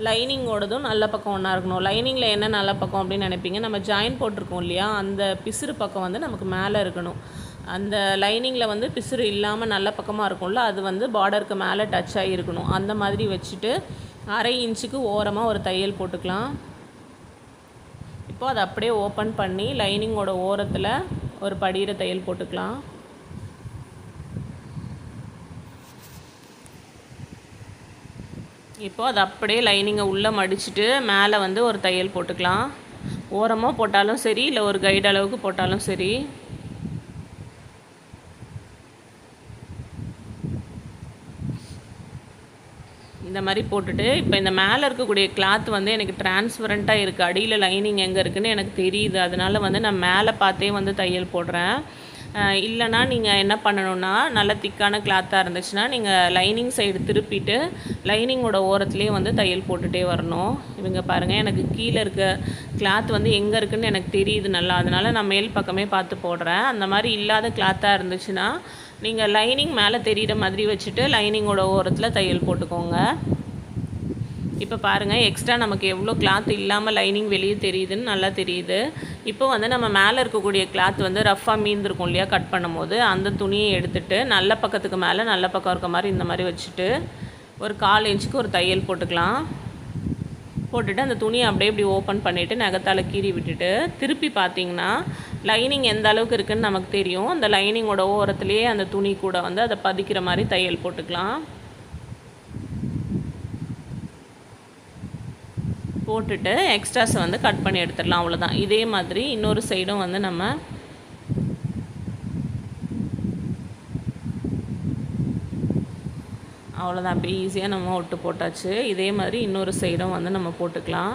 லைனிங்கோடதும் நல்ல பக்கம் ஒன்றா இருக்கணும். லைனிங்கில் என்ன நல்ல பக்கம் அப்படின்னு நினைப்பீங்க, நம்ம ஜாயின் போட்டிருக்கோம் இல்லையா, அந்த பிசுறு பக்கம் வந்து நமக்கு மேலே இருக்கணும். அந்த லைனிங்கில் வந்து பிசுறு இல்லாமல் நல்ல பக்கமாக இருக்கும்ல, அது வந்து பார்டருக்கு மேலே டச் ஆகிருக்கணும். அந்த மாதிரி வச்சுட்டு 1/2 இன்ச்சுக்கு ஓரமாக ஒரு தையல் போட்டுக்கலாம். இப்போது அதை அப்படியே ஓப்பன் பண்ணி லைனிங்கோட ஓரத்தில் ஒரு படிகிற தையல் போட்டுக்கலாம். இப்போது அதை அப்படியே லைனிங்கை உள்ளே மடிச்சுட்டு மேலே வந்து ஒரு தையல் போட்டுக்கலாம். ஓரமாக போட்டாலும் சரி, இல்லை ஒரு கைடு அளவுக்கு போட்டாலும் சரி. இந்த மாதிரி போட்டுட்டு இப்போ இந்த மேலே இருக்கக்கூடிய கிளாத் வந்து எனக்கு டிரான்ஸ்பரண்ட்டாக இருக்குது, அடியில் லைனிங் எங்கே இருக்குதுன்னு எனக்கு தெரியுது. அதனால் வந்து நான் மேலே பார்த்தே வந்து தையல் போடுறேன். இல்லைனா நீங்கள் என்ன பண்ணணுன்னா, நல்ல திக்கான கிளாத்தாக இருந்துச்சுன்னா நீங்கள் லைனிங் சைடு திருப்பிட்டு லைனிங்கோட ஓரத்துலேயே வந்து தையல் போட்டுகிட்டே வரணும். இவங்க பாருங்கள், எனக்கு கீழே இருக்க கிளாத் வந்து எங்கே இருக்குதுன்னு எனக்கு தெரியுது நல்லா, அதனால் நான் மேல் பக்கமே பார்த்து போடுறேன். அந்த மாதிரி இல்லாத கிளாத்தாக இருந்துச்சுன்னா நீங்கள் லைனிங் மேலே தெரிகிற மாதிரி வச்சுட்டு லைனிங்கோட ஓரத்தில் தையல் போட்டுக்கோங்க. இப்போ பாருங்கள், எக்ஸ்ட்ரா நமக்கு எவ்வளோ கிளாத் இல்லாமல் லைனிங் வெளியே தெரியுதுன்னு நல்லா தெரியுது. இப்போ வந்து நம்ம மேலே இருக்கக்கூடிய கிளாத் வந்து ரஃப்பாக மீந்திருக்கும் இல்லையா, கட் பண்ணும்போது அந்த துணியை எடுத்துகிட்டு நல்ல பக்கத்துக்கு மேலே நல்ல பக்கம் இருக்க மாதிரி இந்த மாதிரி வச்சுட்டு ஒரு 1/4 இன்ச்சுக்கு ஒரு தையல் போட்டுக்கலாம். போட்டுட்டு அந்த துணியை அப்படியே இப்படி ஓப்பன் பண்ணிவிட்டு நகத்தால் கீறி விட்டுட்டு திருப்பி பார்த்திங்கன்னா லைனிங் எந்த அளவுக்கு இருக்குதுன்னு நமக்கு தெரியும். அந்த லைனிங்கோட ஓரத்துலேயே அந்த துணி கூட வந்து அதை பதிக்கிற மாதிரி தையல் போட்டுக்கலாம். போட்டுட்டு எக்ஸ்ட்ராஸை வந்து கட் பண்ணி எடுத்துடலாம், அவ்வளோதான். இதே மாதிரி இன்னொரு சைடும் வந்து நம்ம அவ்வளோதான். அப்படியே ஈஸியாக நம்ம ஒட்டு போட்டாச்சு. இதே மாதிரி இன்னொரு சைடும் வந்து நம்ம போட்டுக்கலாம்.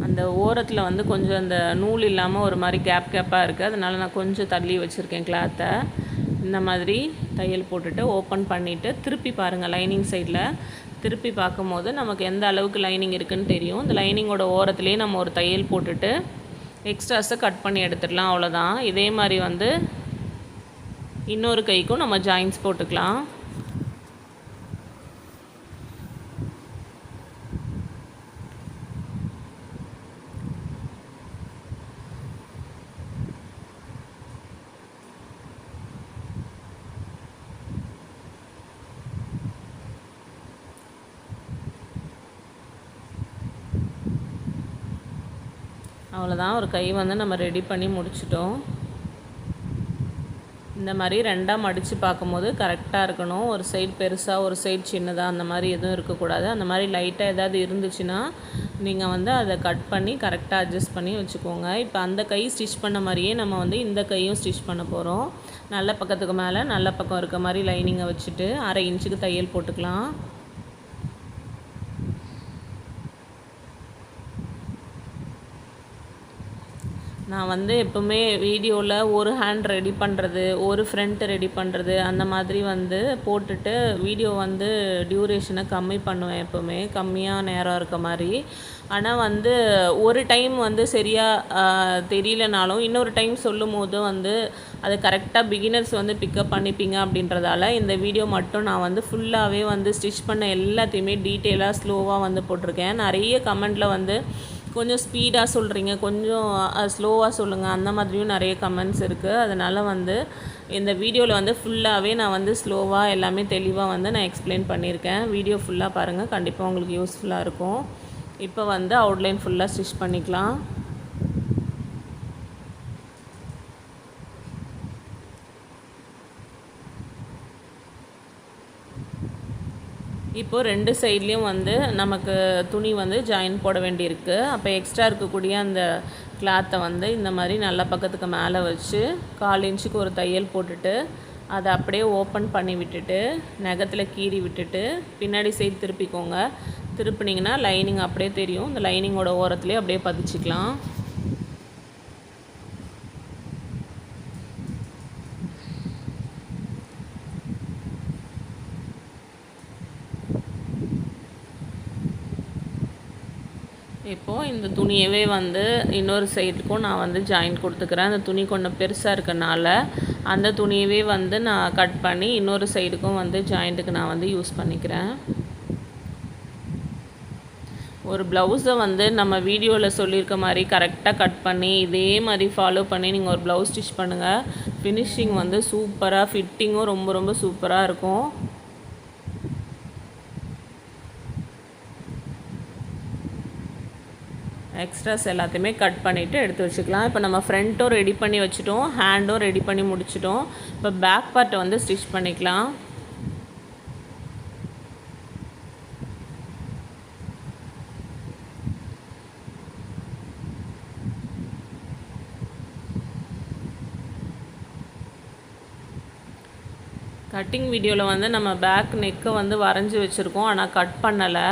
அந்த ஓரத்தில் வந்து கொஞ்சம் அந்த நூல் இல்லாமல் ஒரு மாதிரி கேப்பாக இருக்குது. அதனால் நான் கொஞ்சம் தள்ளி வச்சுருக்கேன் கிளாத்தை. இந்த மாதிரி தையல் போட்டுட்டு ஓப்பன் பண்ணிவிட்டு திருப்பி பாருங்கள். லைனிங் சைடில் திருப்பி பார்க்கும்போது நமக்கு எந்த அளவுக்கு லைனிங் இருக்குதுன்னு தெரியும். இந்த லைனிங்கோட ஓரத்துலேயே நம்ம ஒரு தையல் போட்டுட்டு எக்ஸ்ட்ராஸை கட் பண்ணி எடுத்துடலாம். அவ்வளோதான். இதே மாதிரி வந்து இன்னொரு கைக்கும் நம்ம ஜாயின்ஸ் போட்டுக்கலாம். அவ்வளோதான். ஒரு கை வந்து நம்ம ரெடி பண்ணி முடிச்சிட்டோம். இந்த மாதிரி ரெண்டாக மடித்து பார்க்கும்போது கரெக்டாக இருக்கணும். ஒரு சைடு பெருசாக ஒரு சைடு சின்னதாக அந்த மாதிரி எதுவும் இருக்கக்கூடாது. அந்த மாதிரி லைட்டாக ஏதாவது இருந்துச்சுன்னா நீங்கள் வந்து அதை கட் பண்ணி கரெக்டாக அட்ஜஸ்ட் பண்ணி வச்சுக்கோங்க. இப்போ அந்த கை ஸ்டிச் பண்ண மாதிரியே நம்ம வந்து இந்த கையும் ஸ்டிச் பண்ண போகிறோம். நல்ல பக்கத்துக்கு மேலே நல்ல பக்கம் இருக்க மாதிரி லைனிங்கை வச்சுட்டு 1/2 இன்ச்சுக்கு தையல் போட்டுக்கலாம். நான் வந்து எப்போவுமே வீடியோவில் ஒரு ஹேண்ட் ரெடி பண்ணுறது, ஒரு ஃப்ரண்ட் ரெடி பண்ணுறது அந்த மாதிரி வந்து போட்டுட்டு வீடியோ வந்து டியூரேஷனை கம்மி பண்ணுவேன். எப்போவுமே கம்மியாக நேரம் இருக்க மாதிரி. ஆனால் வந்து ஒரு டைம் வந்து சரியாக தெரியலனாலும் இன்னொரு டைம் சொல்லும் போது வந்து அது கரெக்டாக பிகினர்ஸ் வந்து பிக்கப் பண்ணிப்பீங்க அப்படின்றதால இந்த வீடியோ மட்டும் நான் வந்து ஃபுல்லாகவே வந்து ஸ்டிச் பண்ண எல்லாத்தையுமே டீட்டெயிலாக ஸ்லோவாக வந்து போட்டிருக்கேன். நிறைய கமெண்டில் வந்து கொஞ்சம் ஸ்பீடாக சொல்கிறீங்க, கொஞ்சம் ஸ்லோவாக சொல்லுங்கள், அந்த மாதிரியும் நிறைய கமெண்ட்ஸ் இருக்குது. அதனால் வந்து இந்த வீடியோவில் வந்து ஃபுல்லாகவே நான் வந்து ஸ்லோவாக எல்லாமே தெளிவாக வந்து நான் எக்ஸ்பிளைன் பண்ணியிருக்கேன். வீடியோ ஃபுல்லாக பாருங்கள், கண்டிப்பாக உங்களுக்கு யூஸ்ஃபுல்லாக இருக்கும். இப்போ வந்து அவுட்லைன் ஃபுல்லாக ஸ்டிச் பண்ணிக்கலாம். இப்போது 2 சைட்லேயும் வந்து நமக்கு துணி வந்து ஜாயின் போட வேண்டியிருக்கு. அப்போ எக்ஸ்ட்ரா இருக்கக்கூடிய அந்த கிளாத்தை வந்து இந்த மாதிரி நல்ல பக்கத்துக்கு மேலே வச்சு 1/4 இன்ச்சுக்கு ஒரு தையல் போட்டுட்டு அதை அப்படியே ஓப்பன் பண்ணி விட்டுட்டு நகத்தில் கீறி விட்டுட்டு பின்னாடி சைடு திருப்பிக்கோங்க. திருப்பினீங்கன்னா லைனிங் அப்படியே தெரியும். இந்த லைனிங்கோட ஓரத்துலேயே அப்படியே பதிச்சிக்கலாம். இப்போது இந்த துணியவே வந்து இன்னொரு சைடுக்கும் நான் வந்து ஜாயின் கொடுத்துக்கிறேன். அந்த துணி கொஞ்சம் பெருசாக இருக்கனால அந்த துணியவே வந்து நான் கட் பண்ணி இன்னொரு சைடுக்கும் வந்து ஜாயிண்ட்டுக்கு நான் வந்து யூஸ் பண்ணிக்கிறேன். ஒரு ப்ளவுஸை வந்து நம்ம வீடியோவில் சொல்லியிருக்க மாதிரி கரெக்டாக கட் பண்ணி இதே மாதிரி ஃபாலோ பண்ணி நீங்கள் ஒரு ப்ளவுஸ் ஸ்டிச் பண்ணுங்கள். ஃபினிஷிங் வந்து சூப்பராக, ஃபிட்டிங்கும் ரொம்ப ரொம்ப சூப்பராக இருக்கும். எக்ஸ்ட்ராஸ் எல்லாத்தையுமே கட் பண்ணிவிட்டு எடுத்து வச்சுக்கலாம். இப்போ நம்ம ஃப்ரண்ட்டும் ரெடி பண்ணி வச்சுட்டோம், ஹேண்டும் ரெடி பண்ணி முடிச்சிட்டோம். இப்போ பேக் பார்ட்டை வந்து ஸ்டிச் பண்ணிக்கலாம். கட்டிங் வீடியோவில் வந்து நம்ம பேக் நெக்கை வந்து வரைஞ்சி வச்சுருக்கோம், ஆனால் கட் பண்ணலை.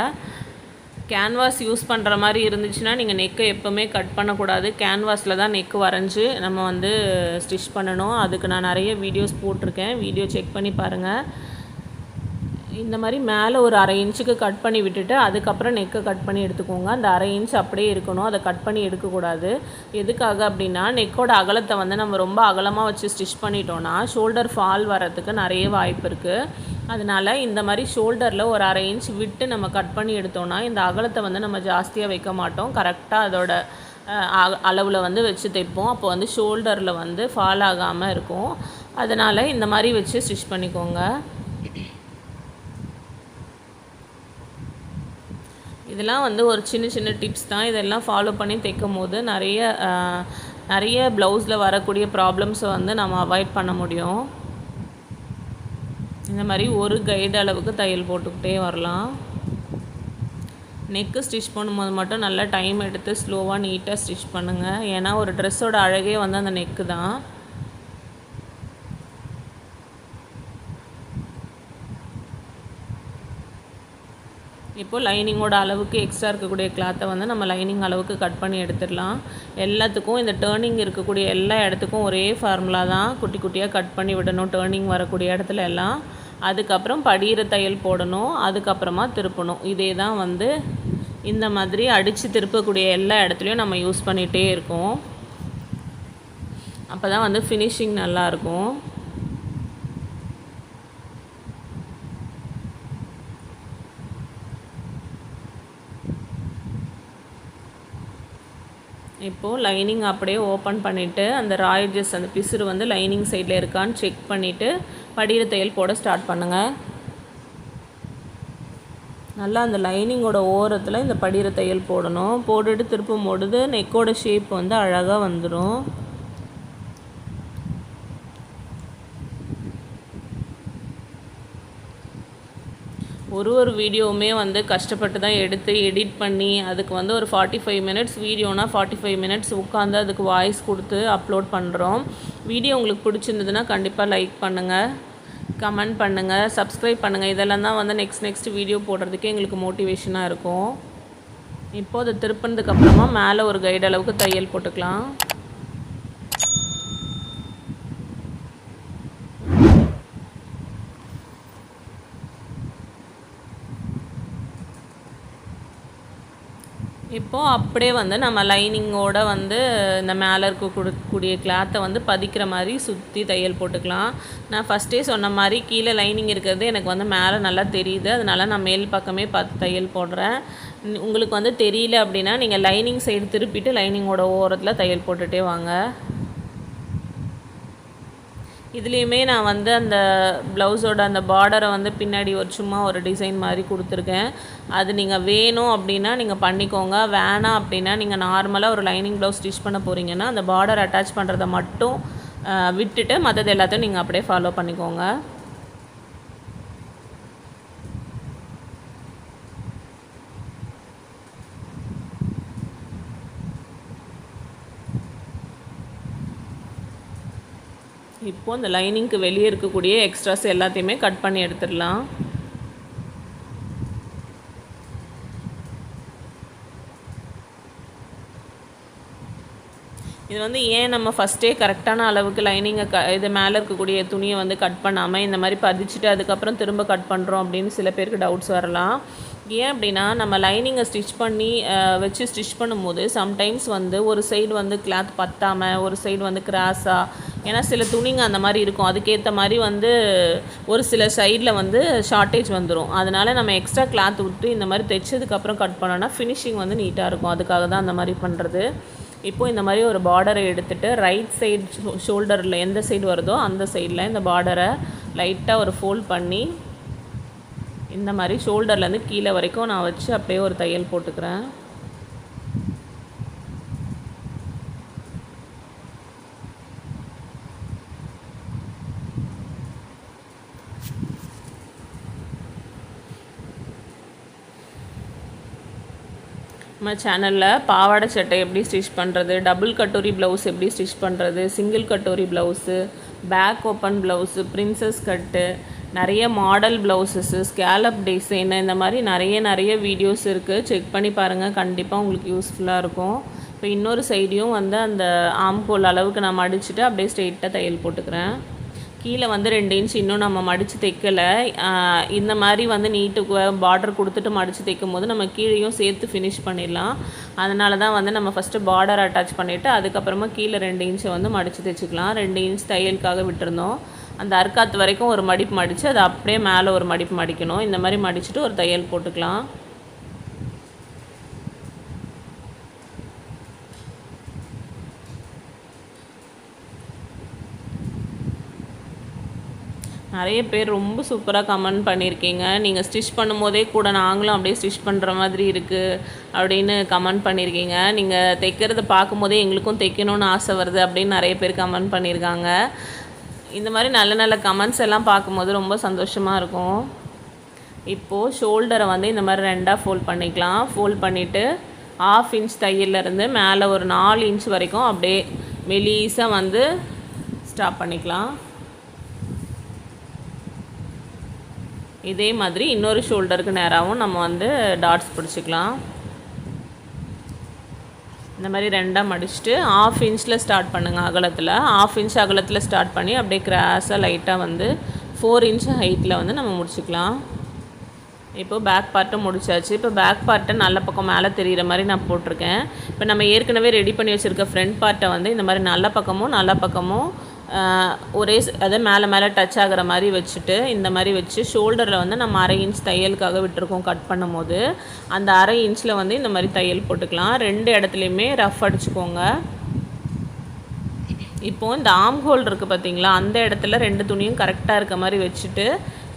கேன்வாஸ் யூஸ் பண்ணுற மாதிரி இருந்துச்சுன்னா நீங்கள் நெக்கை எப்போவுமே கட் பண்ணக்கூடாது. கேன்வாஸில் தான் நெக்கு வரைஞ்சி நம்ம வந்து ஸ்டிச் பண்ணணும். அதுக்கு நான் நிறைய வீடியோஸ் போட்டிருக்கேன், வீடியோ செக் பண்ணி பாருங்கள். இந்த மாதிரி மேலே ஒரு 1/2 இன்ச்சுக்கு கட் பண்ணி விட்டுட்டு அதுக்கப்புறம் நெக்கை கட் பண்ணி எடுத்துக்கோங்க. அந்த 1/2 இன்ச் அப்படியே இருக்கணும், அதை கட் பண்ணி எடுக்கக்கூடாது. எதுக்காக அப்படின்னா நெக்கோட அகலத்தை வந்து நம்ம ரொம்ப அகலமாக வச்சு ஸ்டிச் பண்ணிட்டோன்னா ஷோல்டர் ஃபால் வரத்துக்கு நிறைய வாய்ப்பு இருக்குது. அதனால் இந்த மாதிரி ஷோல்டரில் ஒரு 1/2 இன்ச் விட்டு நம்ம கட் பண்ணி எடுத்தோன்னா இந்த அகலத்தை வந்து நம்ம ஜாஸ்தியாக வைக்க மாட்டோம், கரெக்டாக அதோட அளவில் வந்து வச்சு தைப்போம். அப்போ வந்து ஷோல்டரில் வந்து ஃபால் ஆகாமல் இருக்கும். அதனால் இந்த மாதிரி வச்சு ஸ்டிச் பண்ணிக்கோங்க. இதெல்லாம் வந்து ஒரு சின்ன சின்ன டிப்ஸ் தான். இதெல்லாம் ஃபாலோ பண்ணி தைக்கும் போது நிறைய ப்ளவுஸில் வரக்கூடிய ப்ராப்ளம்ஸை வந்து நம்ம அவாய்ட் பண்ண முடியும். இந்த மாதிரி ஒரு கைடு அளவுக்கு தையல் போட்டுக்கிட்டே வரலாம். நெக்கு ஸ்டிச் பண்ணும்போது மட்டும் நல்லா டைம் எடுத்து ஸ்லோவாக நீட்டாக ஸ்டிச் பண்ணுங்கள். ஏன்னா ஒரு ட்ரெஸ்ஸோட அழகே வந்து அந்த நெக்கு தான். இப்போது லைனிங்கோட அளவுக்கு எக்ஸ்ட்ரா இருக்கக்கூடிய கிளாத்தை வந்து நம்ம லைனிங் அளவுக்கு கட் பண்ணி எடுத்துடலாம். எல்லாத்துக்கும் இந்த டேர்னிங் இருக்கக்கூடிய எல்லா இடத்துக்கும் ஒரே ஃபார்முலா தான், குட்டி குட்டியாக கட் பண்ணி விடணும் டேர்னிங் வரக்கூடிய இடத்துல எல்லாம். அதுக்கப்புறம் படிகிற தையல் போடணும், அதுக்கப்புறமா திருப்பணும். இதே தான் வந்து இந்த மாதிரி அடித்து திருப்பக்கூடிய எல்லா இடத்துலையும் நம்ம யூஸ் பண்ணிகிட்டே இருக்கோம். அப்போ தான் வந்து ஃபினிஷிங் நல்லாயிருக்கும். இப்போது லைனிங் அப்படியே ஓப்பன் பண்ணிவிட்டு அந்த ராய்ஜஸ் அந்த பிசுறு வந்து லைனிங் சைடில் இருக்கான்னு செக் பண்ணிவிட்டு படிகிற தையல் போட ஸ்டார்ட் பண்ணுங்கள். நல்லா அந்த லைனிங்கோட ஓரத்தில் இந்த படிகிற தையல் போடணும். போட்டுட்டு திருப்பும் பொழுது நெக்கோட ஷேப் வந்து அழகாக வந்துடும். ஒரு வீடியோவுமே வந்து கஷ்டப்பட்டு தான் எடுத்து எடிட் பண்ணி அதுக்கு வந்து ஒரு 45 மினிட்ஸ் வீடியோனா 45 மினிட்ஸ் உட்காந்து அதுக்கு வாய்ஸ் கொடுத்து அப்லோட் பண்ணுறோம். வீடியோ உங்களுக்கு பிடிச்சிருந்ததுன்னா கண்டிப்பாக லைக் பண்ணுங்கள், கமெண்ட் பண்ணுங்கள், சப்ஸ்கிரைப் பண்ணுங்கள். இதெல்லாம் தான் வந்து நெக்ஸ்ட் வீடியோ போடுறதுக்கு எங்களுக்கு மோட்டிவேஷனாக இருக்கும். இப்போது அதை திருப்பினதுக்கப்புறமா மேலே ஒரு கைடு அளவுக்கு தையல் போட்டுக்கலாம். இப்போது அப்படியே வந்து நம்ம லைனிங்கோட வந்து இந்த மேலே இருக்கக்கூடிய கிளாத்தை வந்து பதிக்கிற மாதிரி சுற்றி தையல் போட்டுக்கலாம். நான் ஃபஸ்ட்டே சொன்ன மாதிரி கீழே லைனிங் இருக்கிறது எனக்கு வந்து மேலே நல்லா தெரியுது, அதனால் நான் மேல் பக்கமே பார்த்து தையல் போடுறேன். உங்களுக்கு வந்து தெரியல அப்படின்னா நீங்கள் லைனிங் சைடு திருப்பிட்டு லைனிங்கோட ஓரத்தில் தையல் போட்டுகிட்டே வாங்க. இதுலேயுமே நான் வந்து அந்த ப்ளவுஸோட அந்த பார்டரை வந்து பின்னாடி சும்மா ஒரு டிசைன் மாதிரி கொடுத்துருக்கேன். அது நீங்கள் வேணும் அப்படின்னா நீங்கள் பண்ணிக்கோங்க, வேணாம் அப்படின்னா நீங்கள் நார்மலாக ஒரு லைனிங் ப்ளவுஸ் ஸ்டிச் பண்ண போகிறீங்கன்னா அந்த பார்டர் அட்டாச் பண்ணுறதை மட்டும் விட்டுட்டு மற்றது எல்லாத்தையும் நீங்கள் அப்படியே ஃபாலோ பண்ணிக்கோங்க. இப்போது இந்த லைனிங்க்கு வெளியே இருக்கக்கூடிய எக்ஸ்ட்ராஸ் எல்லாத்தையுமே கட் பண்ணி எடுத்துடலாம். இது வந்து ஏன் நம்ம ஃபஸ்ட்டே கரெக்டான அளவுக்கு லைனிங்கை இது மேலே இருக்கக்கூடிய துணியை வந்து கட் பண்ணாமல் இந்த மாதிரி பதிச்சுட்டு அதுக்கப்புறம் திரும்ப கட் பண்ணுறோம் அப்படின்னு சில பேருக்கு டவுட்ஸ் வரலாம். ஏன் அப்படின்னா நம்ம லைனிங்கை ஸ்டிச் பண்ணி வச்சு ஸ்டிச் பண்ணும்போது சம்டைம்ஸ் வந்து ஒரு சைடு வந்து கிளாத் பத்தாமல் ஒரு சைடு வந்து கிராஸாக, ஏன்னா சில துணிங்க அந்த மாதிரி இருக்கும், அதுக்கேற்ற மாதிரி வந்து ஒரு சில சைடில் வந்து ஷார்ட்டேஜ் வந்துடும். அதனால் நம்ம எக்ஸ்ட்ரா கிளாத் விட்டு இந்த மாதிரி தைச்சதுக்கப்புறம் கட் பண்ணோன்னா ஃபினிஷிங் வந்து நீட்டாக இருக்கும். அதுக்காக தான் அந்த மாதிரி பண்ணுறது. இப்போது இந்த மாதிரி ஒரு பார்டரை எடுத்துகிட்டு ரைட் சைடு ஷோல்டரில் எந்த சைடு வருதோ அந்த சைடில் இந்த பார்டரை லைட்டாக ஒரு ஃபோல்ட் பண்ணி இந்த மாதிரி ஷோல்டர்லேருந்து கீழே வரைக்கும் நான் வச்சு அப்படியே ஒரு தையல் போட்டுக்கிறேன். நம்ம சேனலில் பாவாடை சட்டை எப்படி ஸ்டிச் பண்ணுறது, டபுள் கட்டோரி ப்ளவுஸ் எப்படி ஸ்டிச் பண்ணுறது, single katori blouse, back open blouse, princess cut, நிறைய மாடல் ப்ளவுஸஸ்ஸு, ஸ்கேலப் டிசைனு, இந்த மாதிரி நிறைய வீடியோஸ் இருக்குது. செக் பண்ணி பாருங்கள், கண்டிப்பாக உங்களுக்கு யூஸ்ஃபுல்லாக இருக்கும். இப்போ இன்னொரு சைடையும் வந்து அந்த ஆம்கோல் அளவுக்கு நான் மடிச்சுட்டு அப்படியே ஸ்ட்ரெயிட்டாக தையல் போட்டுக்கிறேன். கீழே வந்து 2 இன்ச் இன்னும் நம்ம மடித்து தைக்கலை. இந்த மாதிரி வந்து நீட்டுக்கு பார்டர் கொடுத்துட்டு மடித்து தைக்கும் போது நம்ம கீழேயும் சேர்த்து ஃபினிஷ் பண்ணிடலாம். அதனால தான் வந்து நம்ம ஃபஸ்ட்டு பார்டர் அட்டாச் பண்ணிவிட்டு அதுக்கப்புறமா கீழே 2 இன்ச்சை வந்து மடித்து தைச்சிக்கலாம். 2 இன்ச் தையலுக்காக விட்டுருந்தோம். அந்த அர்க்காத்து வரைக்கும் ஒரு மடிப்பு மடித்து அதை அப்படியே மேலே ஒரு மடிப்பு மடிக்கணும். இந்த மாதிரி மடிச்சுட்டு ஒரு தையல் போட்டுக்கலாம். நிறைய பேர் ரொம்ப சூப்பராக கமெண்ட் பண்ணியிருக்கீங்க. நீங்கள் ஸ்டிச் பண்ணும்போதே கூட நாங்களும் அப்படியே ஸ்டிச் பண்ணுற மாதிரி இருக்குது அப்படின்னு கமெண்ட் பண்ணியிருக்கீங்க. நீங்கள் தைக்கிறத பார்க்கும்போதே எங்களுக்கும் தைக்கணும்னு ஆசை வருது அப்படின்னு நிறைய பேர் கமெண்ட் பண்ணியிருக்காங்க. இந்த மாதிரி நல்ல கமெண்ட்ஸ் எல்லாம் பார்க்கும்போது ரொம்ப சந்தோஷமாக இருக்கும். இப்போது ஷோல்டரை வந்து இந்த மாதிரி 2ஆக ஃபோல்ட் பண்ணிக்கலாம். ஃபோல்ட் பண்ணிவிட்டு 1/2 இன்ச் தையல்லேருந்து மேலே ஒரு 4 இன்ச் வரைக்கும் அப்படியே மெலிசாக வந்து ஸ்டாப் பண்ணிக்கலாம். இதே மாதிரி இன்னொரு ஷோல்டருக்கு நேராகவும் நம்ம வந்து டாட்ஸ் பிடிச்சிக்கலாம். இந்த மாதிரி 2ஆக மடிச்சுட்டு 1/2 இன்ச்சில் ஸ்டார்ட் பண்ணுங்கள் அகலத்தில். 1/2 இன்ச் அகலத்தில் ஸ்டார்ட் பண்ணி அப்படியே கிராஸாக லைட்டாக வந்து 4 இன்ச் ஹைட்டில் வந்து நம்ம முடிச்சுக்கலாம். இப்போது பேக் பார்ட்டை முடிச்சாச்சு. இப்போ பேக் பார்ட்டை நல்ல பக்கம் மேலே தெரிகிற மாதிரி நான் போட்டிருக்கேன். இப்போ நம்ம ஏற்கனவே ரெடி பண்ணி வச்சுருக்க ஃப்ரண்ட் பார்ட்டை வந்து இந்த மாதிரி நல்ல பக்கமும் ஒரே அதை மேலே டச் ஆகிற மாதிரி வச்சுட்டு இந்த மாதிரி வச்சு ஷோல்டரில் வந்து நம்ம 1/2 இன்ச் தையலுக்காக விட்டுருக்கோம். கட் பண்ணும் போது அந்த 1/2 இன்ச்சில் வந்து இந்த மாதிரி தையல் போட்டுக்கலாம். 2 இடத்துலையுமே ரஃப் அடிச்சுக்கோங்க. இப்போது இந்த ஆர்ம் ஹோல் இருக்குது பார்த்தீங்களா, அந்த இடத்துல 2 துணியும் கரெக்டாக இருக்க மாதிரி வச்சுட்டு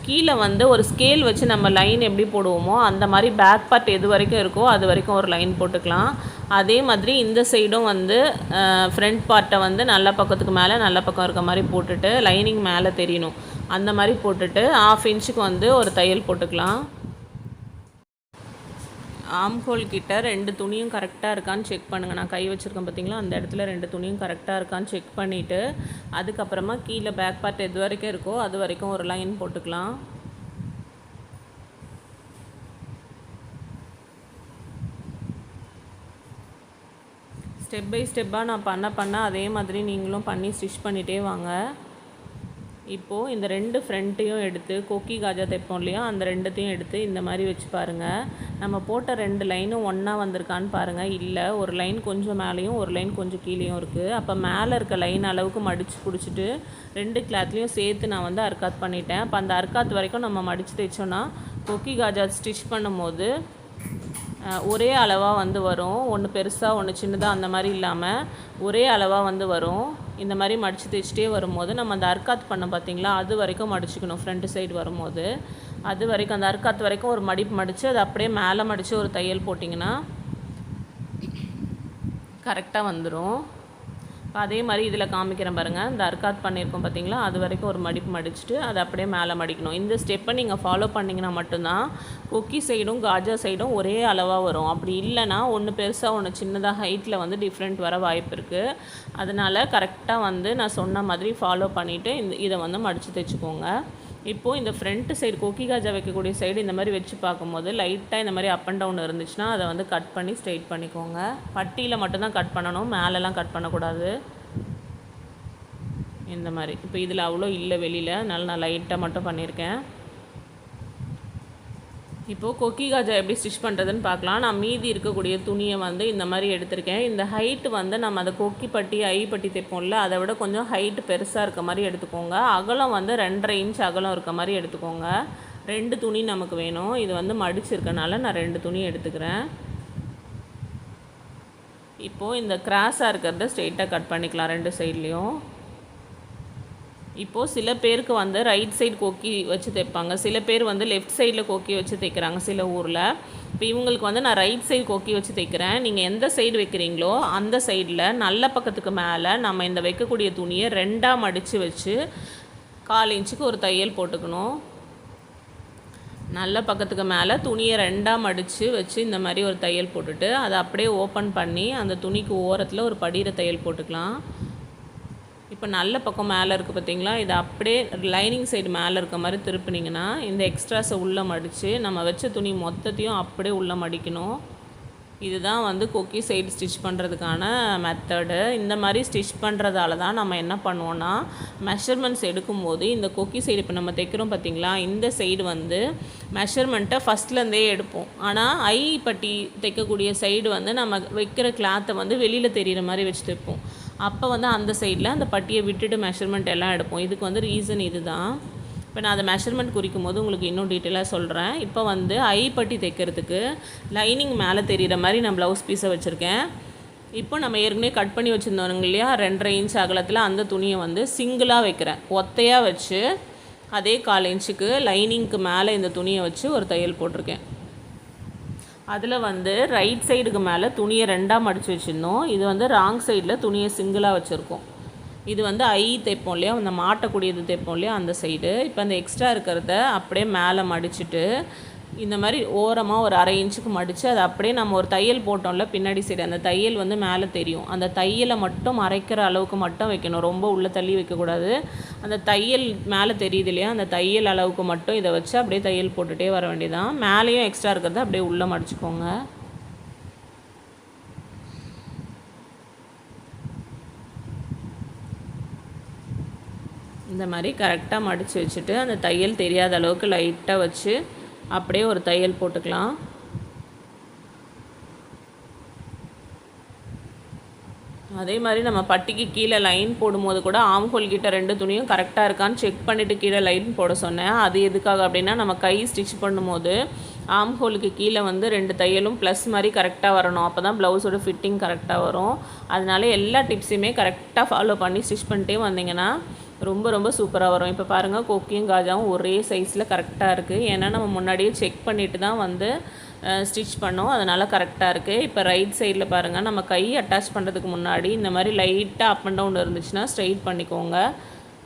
கீழே வந்து ஒரு ஸ்கேல் வச்சு நம்ம லைன் எப்படி போடுவோமோ அந்த மாதிரி பேக் பார்ட் எது வரைக்கும் இருக்கோ அது வரைக்கும் ஒரு லைன் போட்டுக்கலாம். அதே மாதிரி இந்த சைடும் வந்து ஃப்ரண்ட் பார்ட்டை வந்து நல்ல பக்கத்துக்கு மேலே நல்ல பக்கம் இருக்க மாதிரி போட்டுட்டு லைனிங் மேலே தெரியணும் அந்த மாதிரி போட்டுட்டு 1/2 இன்ச்சுக்கு வந்து ஒரு தையல் போட்டுக்கலாம். ஆர்ம் ஹோல் கிட்ட 2 துணியும் கரெக்டாக இருக்கான்னு செக் பண்ணுங்கள். நான் கை வச்சுருக்கேன் பார்த்தீங்களா, அந்த இடத்துல 2 துணியும் கரெக்டாக இருக்கான்னு செக் பண்ணிவிட்டு அதுக்கப்புறமா கீழே பேக் பார்ட் எது வரைக்கும் இருக்கோ அது வரைக்கும் ஒரு லைன் போட்டுக்கலாம். ஸ்டெப் பை ஸ்டெப்பாக நான் பண்ண அதே மாதிரி நீங்களும் பண்ணி ஸ்டிச் பண்ணிகிட்டே வாங்க. இப்போது இந்த 2 ஃப்ரண்ட்டையும் எடுத்து கொக்கி காஜா தைப்போம் இல்லையா, அந்த 2த்தையும் எடுத்து இந்த மாதிரி வச்சு பாருங்கள். நம்ம போட்ட 2 லைனும் ஒன்றா வந்திருக்கான்னு பாருங்கள். இல்லை, ஒரு லைன் கொஞ்சம் மேலேயும் ஒரு லைன் கொஞ்சம் கீழேயும் இருக்குது. அப்போ மேலே இருக்க லைன் அளவுக்கு மடித்து பிடிச்சிட்டு 2 கிளாத்லேயும் சேர்த்து நான் வந்து அர்க்காத் பண்ணிட்டேன். அப்போ அந்த அர்க்காத் வரைக்கும் நம்ம மடித்து தைச்சோன்னா கொக்கி காஜா ஸ்டிச் பண்ணும்போது ஒரே அளவாக வந்து வரும். ஒன்று பெருசாக ஒன்று சின்னதாக அந்த மாதிரி இல்லாமல் ஒரே அளவாக வந்து வரும். இந்த மாதிரி மடித்து தைச்சிட்டே வரும்போது நம்ம அந்த அர்க்காத் பண்ண பார்த்திங்களா, அது வரைக்கும் மடிச்சுக்கணும். ஃப்ரண்ட் சைடு வரும்போது அது வரைக்கும் அந்த அர்க்காத் வரைக்கும் ஒரு மடிப்பு மடித்து அது அப்படியே மேலே மடித்து ஒரு தையல் போட்டிங்கன்னா கரெக்டாக வந்துடும். அதே மாதிரி இதில் காமிக்கிறேன் பாருங்கள். இந்த அர்க்காத் பண்ணியிருக்கோம் பார்த்தீங்களா, அது வரைக்கும் ஒரு மடிப்பு மடிச்சுட்டு அதை அப்படியே மேலே மடிக்கணும். இந்த ஸ்டெப்பை நீங்கள் ஃபாலோ பண்ணிங்கன்னா மட்டும்தான் கொக்கி சைடும் காஜா சைடும் ஒரே அளவாக வரும். அப்படி இல்லைன்னா ஒன்று பெருசாக ஒன்று சின்னதாக ஹைட்டில் வந்து டிஃப்ரெண்ட் வர வாய்ப்பு இருக்குது. அதனால் கரெக்டாக வந்து நான் சொன்ன மாதிரி ஃபாலோ பண்ணிவிட்டு இதை வந்து மடித்து தைச்சிக்கோங்க. இப்போது இந்த ஃப்ரண்ட் சைடு கொக்கி காஜா வைக்கக்கூடிய சைடு இந்த மாதிரி வச்சு பார்க்கும்போது லைட்டாக இந்த மாதிரி அப் அண்ட் டவுன் இருந்துச்சுன்னா அதை வந்து கட் பண்ணி ஸ்ட்ரெயிட் பண்ணிக்கோங்க. பட்டியில் மட்டும்தான் கட் பண்ணணும், மேலெலாம் கட் பண்ணக்கூடாது. இந்த மாதிரி இப்போ இதில் அவ்வளோ இல்லை வெளியில், அதனால நான் லைட்டாக மட்டும் பண்ணியிருக்கேன். இப்போது கொக்கி காஜா எப்படி ஸ்டிச் பண்ணுறதுன்னு பார்க்கலாம். நான் மீதி இருக்கக்கூடிய துணியை வந்து இந்த மாதிரி எடுத்திருக்கேன். இந்த ஹைட்டு வந்து நம்ம அதை கொக்கி பட்டி ஐ பட்டி தைப்போம்ல, அதை விட கொஞ்சம் ஹைட்டு பெருசாக இருக்க மாதிரி எடுத்துக்கோங்க. அகலம் வந்து 2.5 இன்ச் அகலம் இருக்க மாதிரி எடுத்துக்கோங்க. 2 துணி நமக்கு வேணும். இது வந்து மடிச்சிருக்கனால நான் 2 துணி எடுத்துக்கிறேன். இப்போது இந்த கிராஸாக இருக்கிறத ஸ்ட்ரெயிட்டாக கட் பண்ணிக்கலாம் 2 சைட்லேயும். இப்போது சில பேருக்கு வந்து ரைட் சைடு கொக்கி வச்சு தைப்பாங்க, சில பேர் வந்து லெஃப்ட் சைடில் கொக்கி வச்சு தைக்கிறாங்க சில ஊரில். இப்போ இவங்களுக்கு வந்து நான் ரைட் சைடு கொக்கி வச்சு தைக்கிறேன். நீங்கள் எந்த சைடு வைக்கிறீங்களோ அந்த சைடில் நல்ல பக்கத்துக்கு மேலே நம்ம இந்த வைக்கக்கூடிய துணியை 2ஆக மடித்து வச்சு 1/4 இன்ச்சுக்கு ஒரு தையல் போட்டுக்கணும். நல்ல பக்கத்துக்கு மேலே துணியை 2ஆக மடித்து வச்சு இந்த மாதிரி ஒரு தையல் போட்டுட்டு அதை அப்படியே ஓப்பன் பண்ணி அந்த துணிக்கு ஓரத்தில் ஒரு படிகிற தையல் போட்டுக்கலாம். இப்போ நல்ல பக்கம் மேலே இருக்குது பார்த்தீங்களா, இது அப்படியே லைனிங் சைடு மேலே இருக்க மாதிரி திருப்பினீங்கன்னா இந்த எக்ஸ்ட்ராஸை உள்ளே மடித்து நம்ம வச்ச துணி மொத்தத்தையும் அப்படியே உள்ளே மடிக்கணும். இதுதான் வந்து கொக்கி சைடு ஸ்டிச் பண்ணுறதுக்கான மெத்தடு. இந்த மாதிரி ஸ்டிச் பண்ணுறதால தான் நம்ம என்ன பண்ணுவோன்னா மெஷர்மெண்ட்ஸ் எடுக்கும்போது இந்த கொக்கி சைடு இப்போ நம்ம தைக்கிறோம் பார்த்திங்களா, இந்த சைடு வந்து மெஷர்மெண்ட்டை ஃபஸ்ட்லேருந்தே எடுப்போம். ஆனால் ஐ பட்டி தைக்கக்கூடிய சைடு வந்து நம்ம வைக்கிற கிளாத்தை வந்து வெளியில் தெரிகிற மாதிரி வச்சு தைப்போம். அப்போ வந்து அந்த சைடில் அந்த பட்டியை விட்டுட்டு மெஷர்மெண்ட் எல்லாம் எடுப்போம். இதுக்கு வந்து ரீசன் இது தான். இப்போ நான் அதை மெஷர்மெண்ட் குறிக்கும் போது உங்களுக்கு இன்னும் டீட்டெயிலாக சொல்கிறேன். இப்போ வந்து ஐ பட்டி தைக்கிறதுக்கு லைனிங் மேலே தெரிகிற மாதிரி நான் ப்ளவுஸ் பீஸை வச்சுருக்கேன். இப்போ நம்ம ஏற்கனவே கட் பண்ணி வச்சுருந்தோங்க இல்லையா 2.5 இன்ச் அகலத்தில், அந்த துணியை வந்து சிங்கிளாக வைக்கிறேன். ஒத்தையாக வச்சு அதே 1/4 இன்ச்சுக்கு லைனிங்க்கு மேலே இந்த துணியை வச்சு ஒரு தையல் போட்டிருக்கேன். அதில் வந்து ரைட் சைடுக்கு மேலே துணியை 2ஆக மடித்து வச்சுருந்தோம். இது வந்து ராங் சைடில் துணியை சிங்கிளாக வச்சுருக்கோம். இது வந்து ஐ தைப்போம் இல்லையா, அந்த மாட்டக்கூடியது தைப்போம் இல்லையா அந்த சைடு. இப்போ அந்த எக்ஸ்ட்ரா இருக்கிறத அப்படியே மேலே மடிச்சுட்டு இந்த மாதிரி ஓரமாக ஒரு 1/2 இன்ச்சுக்கு மடித்து அதை அப்படியே நம்ம ஒரு தையல் போட்டோம்ல பின்னாடி சைடு, அந்த தையல் வந்து மேலே தெரியும். அந்த தையலை மட்டும் மறைக்கிற அளவுக்கு மட்டும் வைக்கணும், ரொம்ப உள்ளே தள்ளி வைக்கக்கூடாது. அந்த தையல் மேலே தெரியுது இல்லையா, அந்த தையல் அளவுக்கு மட்டும் இதை வச்சு அப்படியே தையல் போட்டுகிட்டே வர வேண்டியதான். மேலேயும் எக்ஸ்ட்ரா இருக்கிறத அப்படியே உள்ளே மடிச்சுக்கோங்க. இந்த மாதிரி கரெக்டாக மடித்து வச்சுட்டு அந்த தையல் தெரியாத அளவுக்கு லைட்டாக வச்சு அப்படியே ஒரு தையல் போட்டுக்கலாம். அதே மாதிரி நம்ம பட்டிக்கு கீழே லைன் போடும்போது கூட ஆம்ஹோல் கிட்ட 2 துணியும் கரெக்டாக இருக்கான்னு செக் பண்ணிவிட்டு கீழே லைன் போட சொன்னேன். அது எதுக்காக அப்படின்னா, நம்ம கை ஸ்டிச் பண்ணும்போது ஆம்ஹோலுக்கு கீழே வந்து 2 தையலும் ப்ளஸ் மாதிரி கரெக்டாக வரணும். அப்போ தான் ப்ளவுஸோட ஃபிட்டிங் கரெக்டாக வரும். அதனால எல்லா டிப்ஸையுமே கரெக்டாக ஃபாலோ பண்ணி ஸ்டிச் பண்ணிட்டே வந்தீங்கன்னா ரொம்ப ரொம்ப சூப்பராக வரும். இப்போ பாருங்கள், கொக்கியும் காஜாவும் ஒரே சைஸில் கரெக்டாக இருக்குது. ஏன்னா நம்ம முன்னாடியே செக் பண்ணிவிட்டு தான் வந்து ஸ்டிச் பண்ணோம், அதனால் கரெக்டாக இருக்குது. இப்போ ரைட் சைடில் பாருங்கள், நம்ம கை அட்டாச் பண்ணுறதுக்கு முன்னாடி இந்த மாதிரி லைட்டாக அப் அண்ட் டவுன் இருந்துச்சுன்னா ஸ்ட்ரைட் பண்ணிக்கோங்க.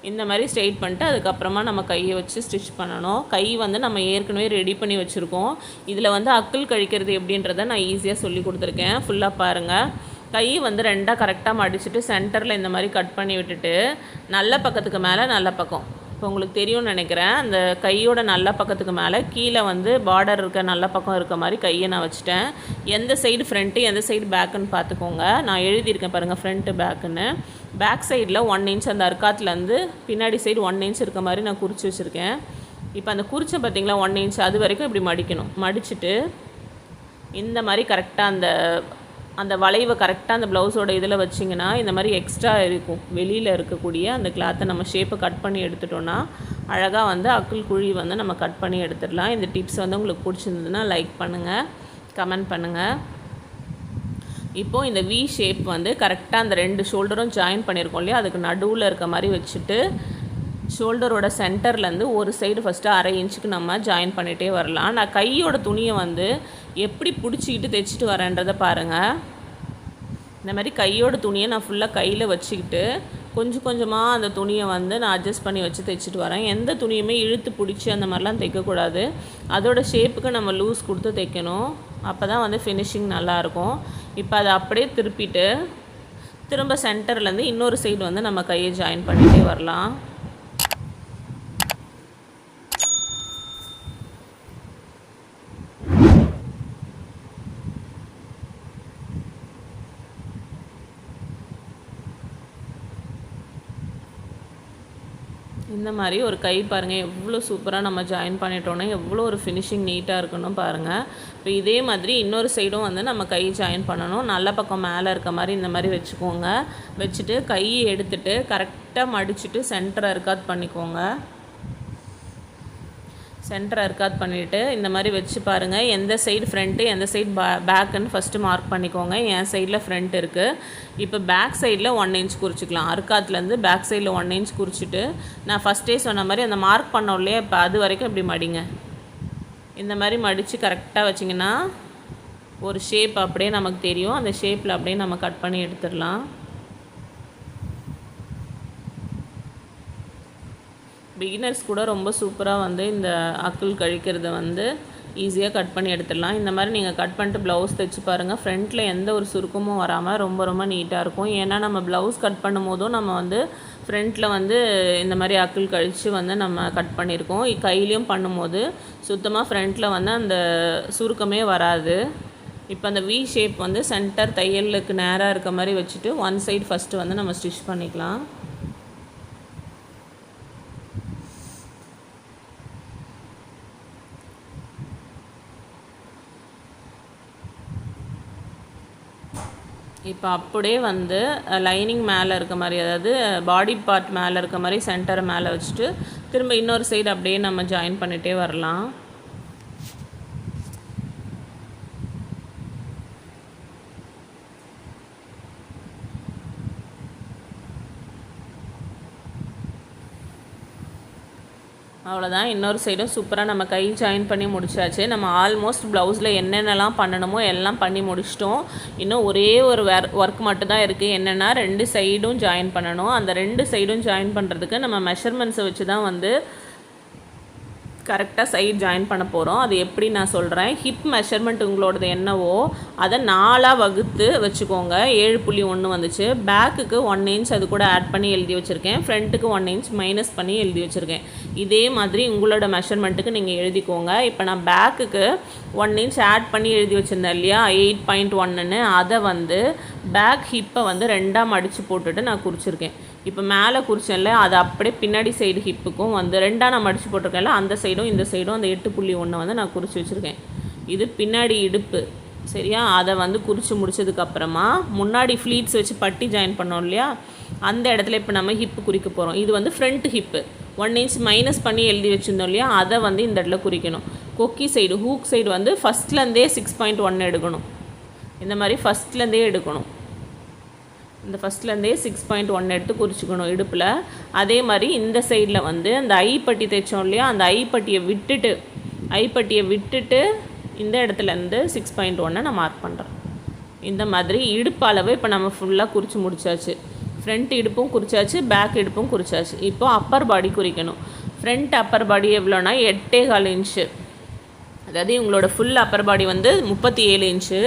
இந்த மாதிரி ஸ்ட்ரைட் பண்ணிட்டு அதுக்கப்புறமா நம்ம கையை வச்சு ஸ்டிச் பண்ணணும். கை வந்து நம்ம ஏற்கனவே ரெடி பண்ணி வச்சுருக்கோம். இதில் வந்து அக்கிள் கழிக்கிறது எப்படின்றத நான் ஈஸியாக சொல்லி கொடுத்துருக்கேன். ஃபுல்லாக பாருங்கள். கை வந்து 2ஆக கரெக்டாக மடிச்சுட்டு சென்டரில் இந்த மாதிரி கட் பண்ணி விட்டுட்டு நல்ல பக்கத்துக்கு மேலே நல்ல பக்கம், இப்போ உங்களுக்கு தெரியும்னு நினைக்கிறேன், அந்த கையோட நல்ல பக்கத்துக்கு மேலே கீழே வந்து பார்டர் இருக்க நல்ல பக்கம் இருக்க மாதிரி கையை நான் வச்சுட்டேன். எந்த சைடு ஃப்ரண்ட்டு எந்த சைடு பேக்குன்னு பார்த்துக்கோங்க. நான் எழுதியிருக்கேன் பாருங்கள், ஃப்ரண்ட்டு பேக்குன்னு. பேக் சைடில் 1 இன்ச் அந்த அர்க்காத்துலேருந்து பின்னாடி சைடு 1 இன்ச் இருக்க மாதிரி நான் குறித்து வச்சுருக்கேன். இப்போ அந்த குறிச்ச பார்த்திங்களா 1 இன்ச், அது வரைக்கும் இப்படி மடிக்கணும். மடிச்சுட்டு இந்த மாதிரி கரெக்டாக அந்த வளைவை கரெக்டாக அந்த ப்ளவுஸோட இதில் வச்சிங்கன்னா இந்த மாதிரி எக்ஸ்ட்ரா இருக்கும். வெளியில் இருக்கக்கூடிய அந்த கிளாத்தை நம்ம ஷேப்பை கட் பண்ணி எடுத்துட்டோன்னா அழகாக வந்து அக்கிள் குழி வந்து நம்ம கட் பண்ணி எடுத்துடலாம். இந்த டிப்ஸ் வந்து உங்களுக்கு பிடிச்சிருந்ததுன்னா லைக் பண்ணுங்கள், கமெண்ட் பண்ணுங்கள். இப்போது இந்த வி ஷேப் வந்து கரெக்டாக அந்த 2 ஷோல்டரும் ஜாயின் பண்ணியிருக்கோம் இல்லையா, அதுக்கு நடுவில் இருக்க மாதிரி வச்சுட்டு ஷோல்டரோட சென்டர்லேருந்து ஒரு சைடு ஃபஸ்ட்டு 1/2 இன்ச்சுக்கு நம்ம ஜாயின் பண்ணிகிட்டே வரலாம். நான் கையோட துணியை வந்து எப்படி பிடிச்சிக்கிட்டு தைச்சிட்டு வரேன்றதை பாருங்கள். இந்த மாதிரி கையோட துணியை நான் ஃபுல்லாக கையில் வச்சுக்கிட்டு கொஞ்சம் கொஞ்சமாக அந்த துணியை வந்து நான் அட்ஜஸ்ட் பண்ணி வச்சு தைச்சிட்டு வரேன். எந்த துணியுமே இழுத்து பிடிச்சி அந்த மாதிரிலாம் தைக்கக்கூடாது. அதோட ஷேப்புக்கு நம்ம லூஸ் கொடுத்து தைக்கணும். அப்போ தான் வந்து ஃபினிஷிங் நல்லாயிருக்கும். இப்போ அதை அப்படியே திருப்பிட்டு திரும்ப சென்டர்லேருந்து இன்னொரு சைடு வந்து நம்ம கையை ஜாயின் பண்ணிகிட்டே வரலாம். இந்த மாதிரி ஒரு கை பாருங்கள் எவ்வளோ சூப்பராக நம்ம ஜாயின் பண்ணிட்டோன்னா எவ்வளோ ஒரு ஃபினிஷிங் நீட்டாக இருக்கணும் பாருங்கள். இப்போ இதே மாதிரி இன்னொரு சைடும் வந்து நம்ம கை ஜாயின் பண்ணணும். நல்ல பக்கம் மேலே இருக்க மாதிரி இந்த மாதிரி வச்சுக்கோங்க. வச்சுட்டு கையை எடுத்துகிட்டு கரெக்டாக மடிச்சுட்டு சென்டரை இருக்காது பண்ணிக்கோங்க. சென்டரை இருக்காது பண்ணிவிட்டு இந்த மாதிரி வச்சு பாருங்கள். எந்த சைடு ஃப்ரண்ட்டு எந்த சைடு பேக்குன்னு ஃபஸ்ட்டு மார்க் பண்ணிக்கோங்க. என் சைடில் ஃப்ரண்ட் இருக்குது. இப்போ பேக் சைடில் 1 இன்ச் குறிச்சிக்கலாம். அர்க்காத்துலேருந்து பேக் சைடில் 1 இன்ச் குறிச்சிட்டு நான் ஃபஸ்ட்டே சொன்ன மாதிரி அந்த மார்க் பண்ணோம் இல்லையா, இப்போ அது வரைக்கும் இப்படி மடிங்க. இந்த மாதிரி மடித்து கரெக்டாக வச்சிங்கன்னா ஒரு ஷேப் அப்படியே நமக்கு தெரியும். அந்த ஷேப்பில் அப்படியே நம்ம கட் பண்ணி எடுத்துடலாம். பிகினர்ஸ் கூட ரொம்ப சூப்பராக வந்து இந்த அக்கிள் கழிக்கிறத வந்து ஈஸியாக கட் பண்ணி எடுத்துடலாம். இந்த மாதிரி நீங்கள் கட் பண்ணிட்டு ப்ளவுஸ் தைச்சி பாருங்கள். ஃப்ரண்ட்டில் எந்த ஒரு சுருக்கமும் வராமல் ரொம்ப ரொம்ப நீட்டாக இருக்கும். ஏன்னா நம்ம ப்ளவுஸ் கட் பண்ணும் போதும் நம்ம வந்து ஃப்ரண்ட்டில் வந்து இந்த மாதிரி அக்கிள் கழித்து வந்து நம்ம கட் பண்ணியிருக்கோம். கையிலையும் பண்ணும்போது சுத்தமாக ஃப்ரண்ட்டில் வந்து அந்த சுருக்கமே வராது. இப்போ அந்த வி ஷேப் வந்து சென்டர் தையலுக்கு நேராக இருக்க மாதிரி வச்சுட்டு 1 சைடு ஃபஸ்ட்டு வந்து நம்ம ஸ்டிச் பண்ணிக்கலாம். இப்போ அப்படியே வந்து லைனிங் மேலே இருக்க மாதிரி, அதாவது பாடி பார்ட் மேலே இருக்க மாதிரி சென்டரை மேலே வச்சுட்டு திரும்ப இன்னொரு சைடு அப்படியே நம்ம ஜாயின் பண்ணிகிட்டே வரலாம். அவ்வளோதான். இன்னொரு சைடும் சூப்பராக நம்ம கை ஜாயின் பண்ணி முடிச்சாச்சு. நம்ம ஆல்மோஸ்ட் ப்ளவுஸில் என்னென்னலாம் பண்ணணுமோ எல்லாம் பண்ணி முடிச்சிட்டோம். இன்னும் ஒரே ஒரு ஒர்க் மட்டும்தான் இருக்குது. என்னென்னா 2 சைடும் ஜாயின் பண்ணணும். அந்த 2 சைடும் ஜாயின் பண்ணுறதுக்கு நம்ம மெஷர்மெண்ட்ஸை வச்சு தான் வந்து கரெக்டாக சைட் ஜாயின் பண்ண போகிறோம். அது எப்படி நான் சொல்கிறேன். ஹிப் மெஷர்மெண்ட் உங்களோடது என்னவோ அதை 4ஆக வகுத்து வச்சுக்கோங்க. 7.1 வந்துச்சு. பேக்குக்கு 1 இன்ச் அது கூட ஆட் பண்ணி எழுதி வச்சுருக்கேன். ஃப்ரண்ட்டுக்கு 1 இன்ச் மைனஸ் பண்ணி எழுதி வச்சுருக்கேன். இதே மாதிரி உங்களோட மெஷர்மெண்ட்டுக்கு நீங்கள் எழுதிக்கோங்க. இப்போ நான் பேக்குக்கு 1 இன்ச் ஆட் பண்ணி எழுதி வச்சுருந்தேன் இல்லையா, 8.1ன்னு, அதை வந்து பேக் ஹிப்பை வந்து 2ஆக மடித்து போட்டுட்டு நான் குறிச்சிருக்கேன். இப்போ மேலே குறிச்சேன்ல, அது அப்படியே பின்னாடி சைடு ஹிப்புக்கும் வந்து 2ஆக நான் மடித்து போட்டிருக்கேன்ல, அந்த சைடும் இந்த சைடும் அந்த 8.1 வந்து நான் குறித்து வச்சுருக்கேன். இது பின்னாடி இடுப்பு சரியா. அதை வந்து குறித்து முடிச்சதுக்கப்புறமா முன்னாடி ஃப்ளீட்ஸ் வச்சு பட்டி ஜாயின் பண்ணோம் இல்லையா, அந்த இடத்துல இப்போ நம்ம ஹிப்பு குறிக்க போகிறோம். இது வந்து ஃப்ரண்ட் ஹிப்பு 1 இன்ச் மைனஸ் பண்ணி எழுதி வச்சுருந்தோம் இல்லையா, அதை வந்து இந்த இடத்துல குறிக்கணும். கொக்கி சைடு ஹூக் சைடு வந்து ஃபஸ்ட்லேருந்தே 6.1 எடுக்கணும். இந்த மாதிரி ஃபஸ்ட்லேருந்தே எடுக்கணும். இந்த ஃபஸ்ட்லேருந்தே 6.1 எடுத்து குறிச்சிக்கணும் இடுப்பில். அதே மாதிரி இந்த சைடில் வந்து அந்த ஐப்பட்டி தைச்சோம் இல்லையா, அந்த ஐப்பட்டியை விட்டுட்டு இந்த இடத்துலேருந்து 6.1 நான் மார்க் பண்ணுறேன். இந்த மாதிரி இடுப்பு அளவு இப்போ நம்ம ஃபுல்லாக குறித்து முடிச்சாச்சு. ஃப்ரண்ட் இடுப்பும் குறிச்சாச்சு, பேக் இடுப்பும் குறிச்சாச்சு. இப்போ அப்பர் பாடி குறிக்கணும். ஃப்ரண்ட் அப்பர் பாடி எவ்வளோனா 8.25 இன்ச்சு. அதாவது உங்களோட ஃபுல் அப்பர் பாடி வந்து 37 இன்ச்சு.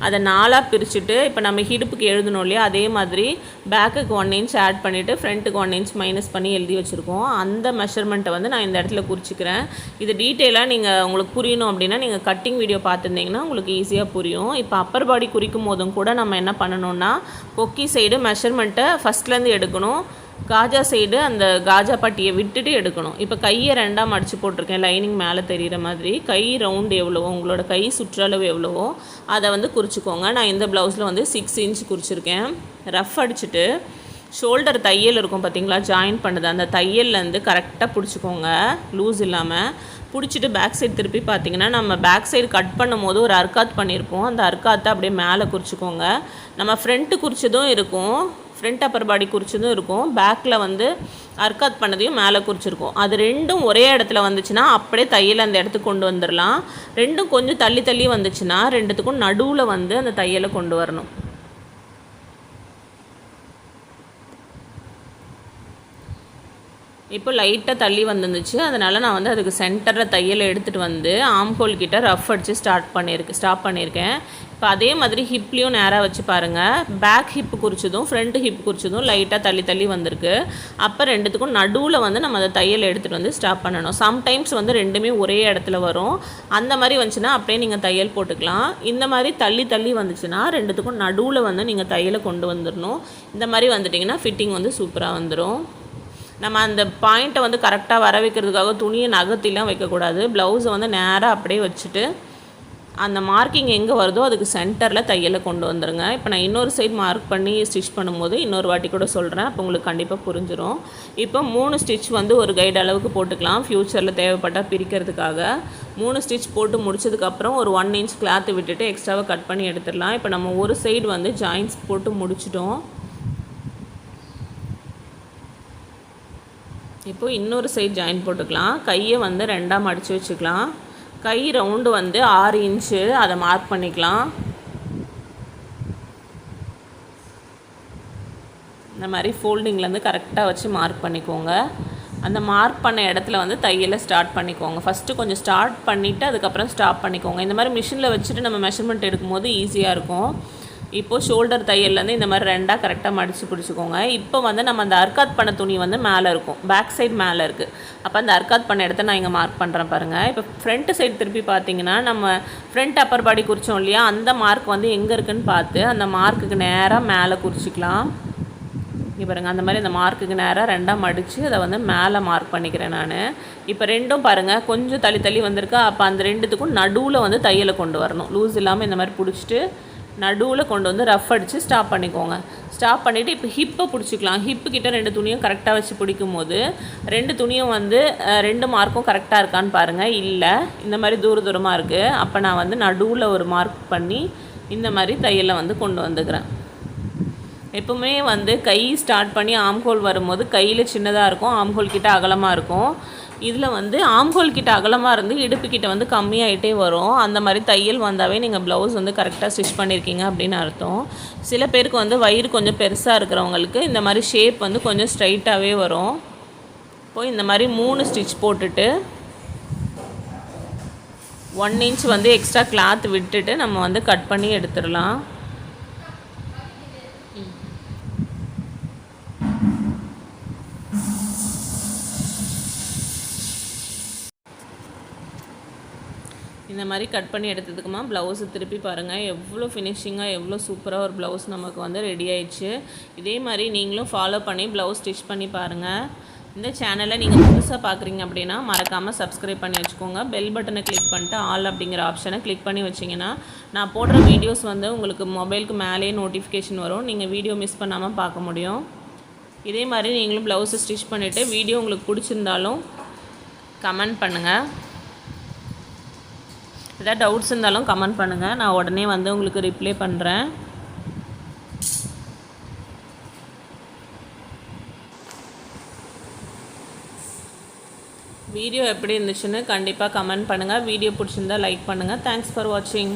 அதை 4ஆக பிரிச்சுட்டு இப்போ நம்ம இடுப்புக்கு எழுதணும் இல்லையா, அதே மாதிரி பேக்குக்கு 1 இன்ச் ஆட் பண்ணிவிட்டு ஃப்ரண்ட்டுக்கு 1 இன்ச் மைனஸ் பண்ணி எழுதி வச்சுருக்கோம். அந்த மெஷர்மெண்ட்டை வந்து நான் இந்த இடத்துல குறிச்சிக்கிறேன். இது டீட்டெயிலாக நீங்கள் உங்களுக்கு புரியணும் அப்படின்னா நீங்கள் கட்டிங் வீடியோ பார்த்துருந்தீங்கன்னா உங்களுக்கு ஈஸியாக புரியும். இப்போ அப்பர் பாடி குறிக்கும் போதும் கூட நம்ம என்ன பண்ணணும்னா, கொக்கி சைடு மெஷர்மெண்ட்டை ஃபஸ்ட்லேருந்து எடுக்கணும். காஜா சைடு அந்த காஜா பட்டியை விட்டுட்டு எடுக்கணும். இப்போ கையை 2ஆக மடித்து போட்டிருக்கேன், லைனிங் மேலே தெரிகிற மாதிரி. கை ரவுண்டு எவ்வளவோ, உங்களோட கை சுற்றளவு எவ்வளவோ அதை வந்து குறிச்சிக்கோங்க. நான் இந்த ப்ளவுஸில் வந்து 6 இன்ச் குறிச்சிருக்கேன். ரஃப் அடிச்சுட்டு ஷோல்டர் தையல் இருக்கும் பார்த்தீங்களா, ஜாயின் பண்ணுது, அந்த தையல்லேருந்து கரெக்டாக பிடிச்சிக்கோங்க, லூஸ் இல்லாமல் பிடிச்சிட்டு பேக் சைடு திருப்பி பார்த்தீங்கன்னா நம்ம பேக் சைடு கட் பண்ணும் போது ஒரு அர்க்காத் பண்ணியிருப்போம். அந்த அர்க்காத்தை அப்படியே மேலே குறிச்சிக்கோங்க. நம்ம ஃப்ரண்ட்டு குறிச்சதும் இருக்கும், ஃப்ரண்ட் அப்பர் பாடி குறிச்சதும் இருக்கும், பேக்கில் வந்து அர்க்காத் பண்ணதையும் மேலே குறிச்சிருக்கோம். அது ரெண்டும் ஒரே இடத்துல வந்துச்சுன்னா அப்படியே தையல் அந்த இடத்துக்கு கொண்டு வந்துடலாம். ரெண்டும் கொஞ்சம் தள்ளி தள்ளி வந்துச்சுன்னா ரெண்டுத்துக்கும் நடுவில் வந்து அந்த தையலை கொண்டு வரணும். இப்போ லைட்டாக தள்ளி வந்துருந்துச்சு, அதனால் நான் வந்து அதுக்கு சென்டரில் தையலை எடுத்துகிட்டு வந்து ஆம்ஹோல் கிட்ட ரஃப் அடித்து ஸ்டாப் பண்ணியிருக்கேன். இப்போ அதே மாதிரி ஹிப்லேயும் நேராக வச்சு பாருங்கள். பேக் ஹிப்பு குறிச்சதும் ஃப்ரண்ட் ஹிப் குறிச்சதும் லைட்டாக தள்ளி தள்ளி வந்திருக்கு. அப்போ ரெண்டுத்துக்கும் நடுவில் வந்து நம்ம அதை தையலை எடுத்துகிட்டு வந்து ஸ்டாப் பண்ணணும். சம்டைம்ஸ் வந்து ரெண்டுமே ஒரே இடத்துல வரும். அந்த மாதிரி வந்துச்சுன்னா அப்படியே நீங்கள் தையல் போட்டுக்கலாம். இந்த மாதிரி தள்ளி தள்ளி வந்துச்சுன்னா ரெண்டுத்துக்கும் நடுவில் வந்து நீங்கள் தையலை கொண்டு வந்துடணும். இந்த மாதிரி வந்துட்டிங்கன்னா ஃபிட்டிங் வந்து சூப்பராக வந்துடும். நம்ம அந்த பாயிண்ட்டை வந்து கரெக்டாக வர வைக்கிறதுக்காக துணியை நகர்த்திலாம் வைக்கக்கூடாது. ப்ளவுஸை வந்து நேராக அப்படியே வச்சுட்டு அந்த மார்க்கிங் எங்கே வருதோ அதுக்கு சென்டரில் தையலை கொண்டு வந்துடுங்க. இப்போ நான் இன்னொரு சைடு மார்க் பண்ணி ஸ்டிச் பண்ணும்போது இன்னொரு வாட்டி கூட சொல்கிறேன், அப்போ உங்களுக்கு கண்டிப்பாக புரிஞ்சிடும். இப்போ 3 ஸ்டிச் வந்து ஒரு கைடு அளவுக்கு போட்டுக்கலாம், ஃப்யூச்சரில் தேவைப்பட்டால் பிரிக்கிறதுக்காக. 3 ஸ்டிச் போட்டு முடிச்சதுக்கப்புறம் ஒரு 1 இன்ச் கிளாத்து விட்டுட்டு எக்ஸ்ட்ராவாக கட் பண்ணி எடுத்துடலாம். இப்போ நம்ம ஒரு சைடு வந்து ஜாயின்ஸ் போட்டு முடிச்சிட்டோம். இப்போது இன்னொரு சைடு ஜாயின் போட்டுக்கலாம். கையை வந்து 2ஆக மடித்து வச்சுக்கலாம். கை ரவுண்டு வந்து 6 இன்ச்சு, அதை மார்க் பண்ணிக்கலாம். இந்த மாதிரி ஃபோல்டிங்லேருந்து கரெக்டாக வச்சு மார்க் பண்ணிக்கோங்க. அந்த மார்க் பண்ண இடத்துல வந்து தையலை ஸ்டார்ட் பண்ணிக்கோங்க. ஃபஸ்ட்டு கொஞ்சம் ஸ்டார்ட் பண்ணிவிட்டு அதுக்கப்புறம் ஸ்டாப் பண்ணிக்கோங்க. இந்த மாதிரி மிஷினில் வச்சுட்டு நம்ம மெஷர்மெண்ட் எடுக்கும்போது ஈஸியாக இருக்கும். இப்போது ஷோல்டர் தையல்லேருந்து இந்த மாதிரி 2ஆக கரெக்டாக மடித்து பிடிச்சிக்கோங்க. இப்போ வந்து நம்ம அந்த அர்க்காத் பண்ண துணி வந்து மேலே இருக்கும், பேக் சைடு மேலே இருக்குது. அப்போ அந்த அர்க்காத் பண்ண இடத்த நான் இங்கே மார்க் பண்ணுறேன் பாருங்கள். இப்போ ஃப்ரண்ட் சைடு திருப்பி பார்த்தீங்கன்னா நம்ம ஃப்ரண்ட் அப்பர் பாடி குறித்தோம் இல்லையா, அந்த மார்க் வந்து எங்கே இருக்குதுன்னு பார்த்து அந்த மார்க்குக்கு நேராக மேலே குறிச்சிக்கலாம். இங்கே பாருங்கள், அந்த மாதிரி அந்த மார்க்குக்கு நேராக 2ஆக மடித்து அதை வந்து மேலே மார்க் பண்ணிக்கிறேன் நான். இப்போ ரெண்டும் பாருங்கள் கொஞ்சம் தள்ளி தள்ளி வந்திருக்கா. அப்போ அந்த ரெண்டுத்துக்கும் நடுவில் வந்து தையலை கொண்டு வரணும். லூஸ் இல்லாமல் இந்த மாதிரி பிடிச்சிட்டு நடுவில் கொண்டு வந்து ரஃப் அடித்து ஸ்டாப் பண்ணிக்கோங்க. ஸ்டாப் பண்ணிவிட்டு இப்போ ஹிப்பை பிடிச்சிக்கலாம். ஹிப்பு கிட்ட 2 துணியும் கரெக்டாக வச்சு பிடிக்கும் போது 2 துணியும் வந்து 2 மார்க்கும் கரெக்டாக இருக்கான்னு பாருங்கள். இல்லை, இந்த மாதிரி தூரமாக இருக்குது. அப்போ நான் வந்து நடுவில் ஒரு மார்க் பண்ணி இந்த மாதிரி தையலை வந்து கொண்டு வந்துக்கிறேன். எப்பவுமே வந்து கை ஸ்டார்ட் பண்ணி ஆம்ஹோல் வரும்போது கையில் சின்னதாக இருக்கும், ஆம்ஹோல் கிட்ட அகலமாக இருக்கும். இதில் வந்து ஆம்ஹோல் கிட்ட அகலமாக இருந்து இடுப்பு கிட்ட வந்து கம்மியாகிட்டே வரும். அந்த மாதிரி தையல் வந்தாவே நீங்கள் ப்ளவுஸ் வந்து கரெக்டாக ஸ்டிச் பண்ணியிருக்கீங்க அப்படின்னு அர்த்தம். சில பேருக்கு வந்து வயிறு கொஞ்சம் பெருசாக இருக்கிறவங்களுக்கு இந்த மாதிரி ஷேப் வந்து கொஞ்சம் ஸ்ட்ரைட்டாகவே வரும். இப்போது இந்த மாதிரி 3 ஸ்டிச் போட்டுட்டு 1 இன்ச் வந்து எக்ஸ்ட்ரா கிளாத் விட்டுட்டு நம்ம வந்து கட் பண்ணி எடுத்துடலாம். இந்த மாதிரி கட் பண்ணி எடுத்ததுக்குமா ப்ளவுஸை திருப்பி பாருங்கள், எவ்வளோ ஃபினிஷிங்காக எவ்வளோ சூப்பராக ஒரு ப்ளவுஸ் நமக்கு வந்து ரெடி ஆயிடுச்சு. இதே மாதிரி நீங்களும் ஃபாலோ பண்ணி ப்ளவுஸ் ஸ்டிச் பண்ணி பாருங்கள். இந்த சேனலை நீங்கள் புதுசாக பார்க்குறீங்க அப்படின்னா மறக்காமல் சப்ஸ்கிரைப் பண்ணி வச்சுக்கோங்க. பெல் பட்டனை கிளிக் பண்ணிட்டு ஆல் அப்படிங்கிற ஆப்ஷனை கிளிக் பண்ணி வச்சிங்கன்னா நான் போடுற வீடியோஸ் வந்து உங்களுக்கு மொபைலுக்கு மேலேயே நோட்டிஃபிகேஷன் வரும். நீங்கள் வீடியோ மிஸ் பண்ணாமல் பார்க்க முடியும். இதே மாதிரி நீங்களும் ப்ளவுஸை ஸ்டிச் பண்ணிவிட்டு வீடியோ உங்களுக்கு பிடிச்சிருந்தாலும் கமெண்ட் பண்ணுங்கள். ஏதாவது டவுட்ஸ் இருந்தாலும் கமெண்ட் பண்ணுங்கள், நான் உடனே வந்து உங்களுக்கு ரிப்ளை பண்ணுறேன். வீடியோ எப்படி இருந்துச்சுன்னு கண்டிப்பாக கமெண்ட் பண்ணுங்கள். வீடியோ பிடிச்சிருந்தா லைக் பண்ணுங்கள். தேங்க்ஸ் ஃபார் வாட்சிங்.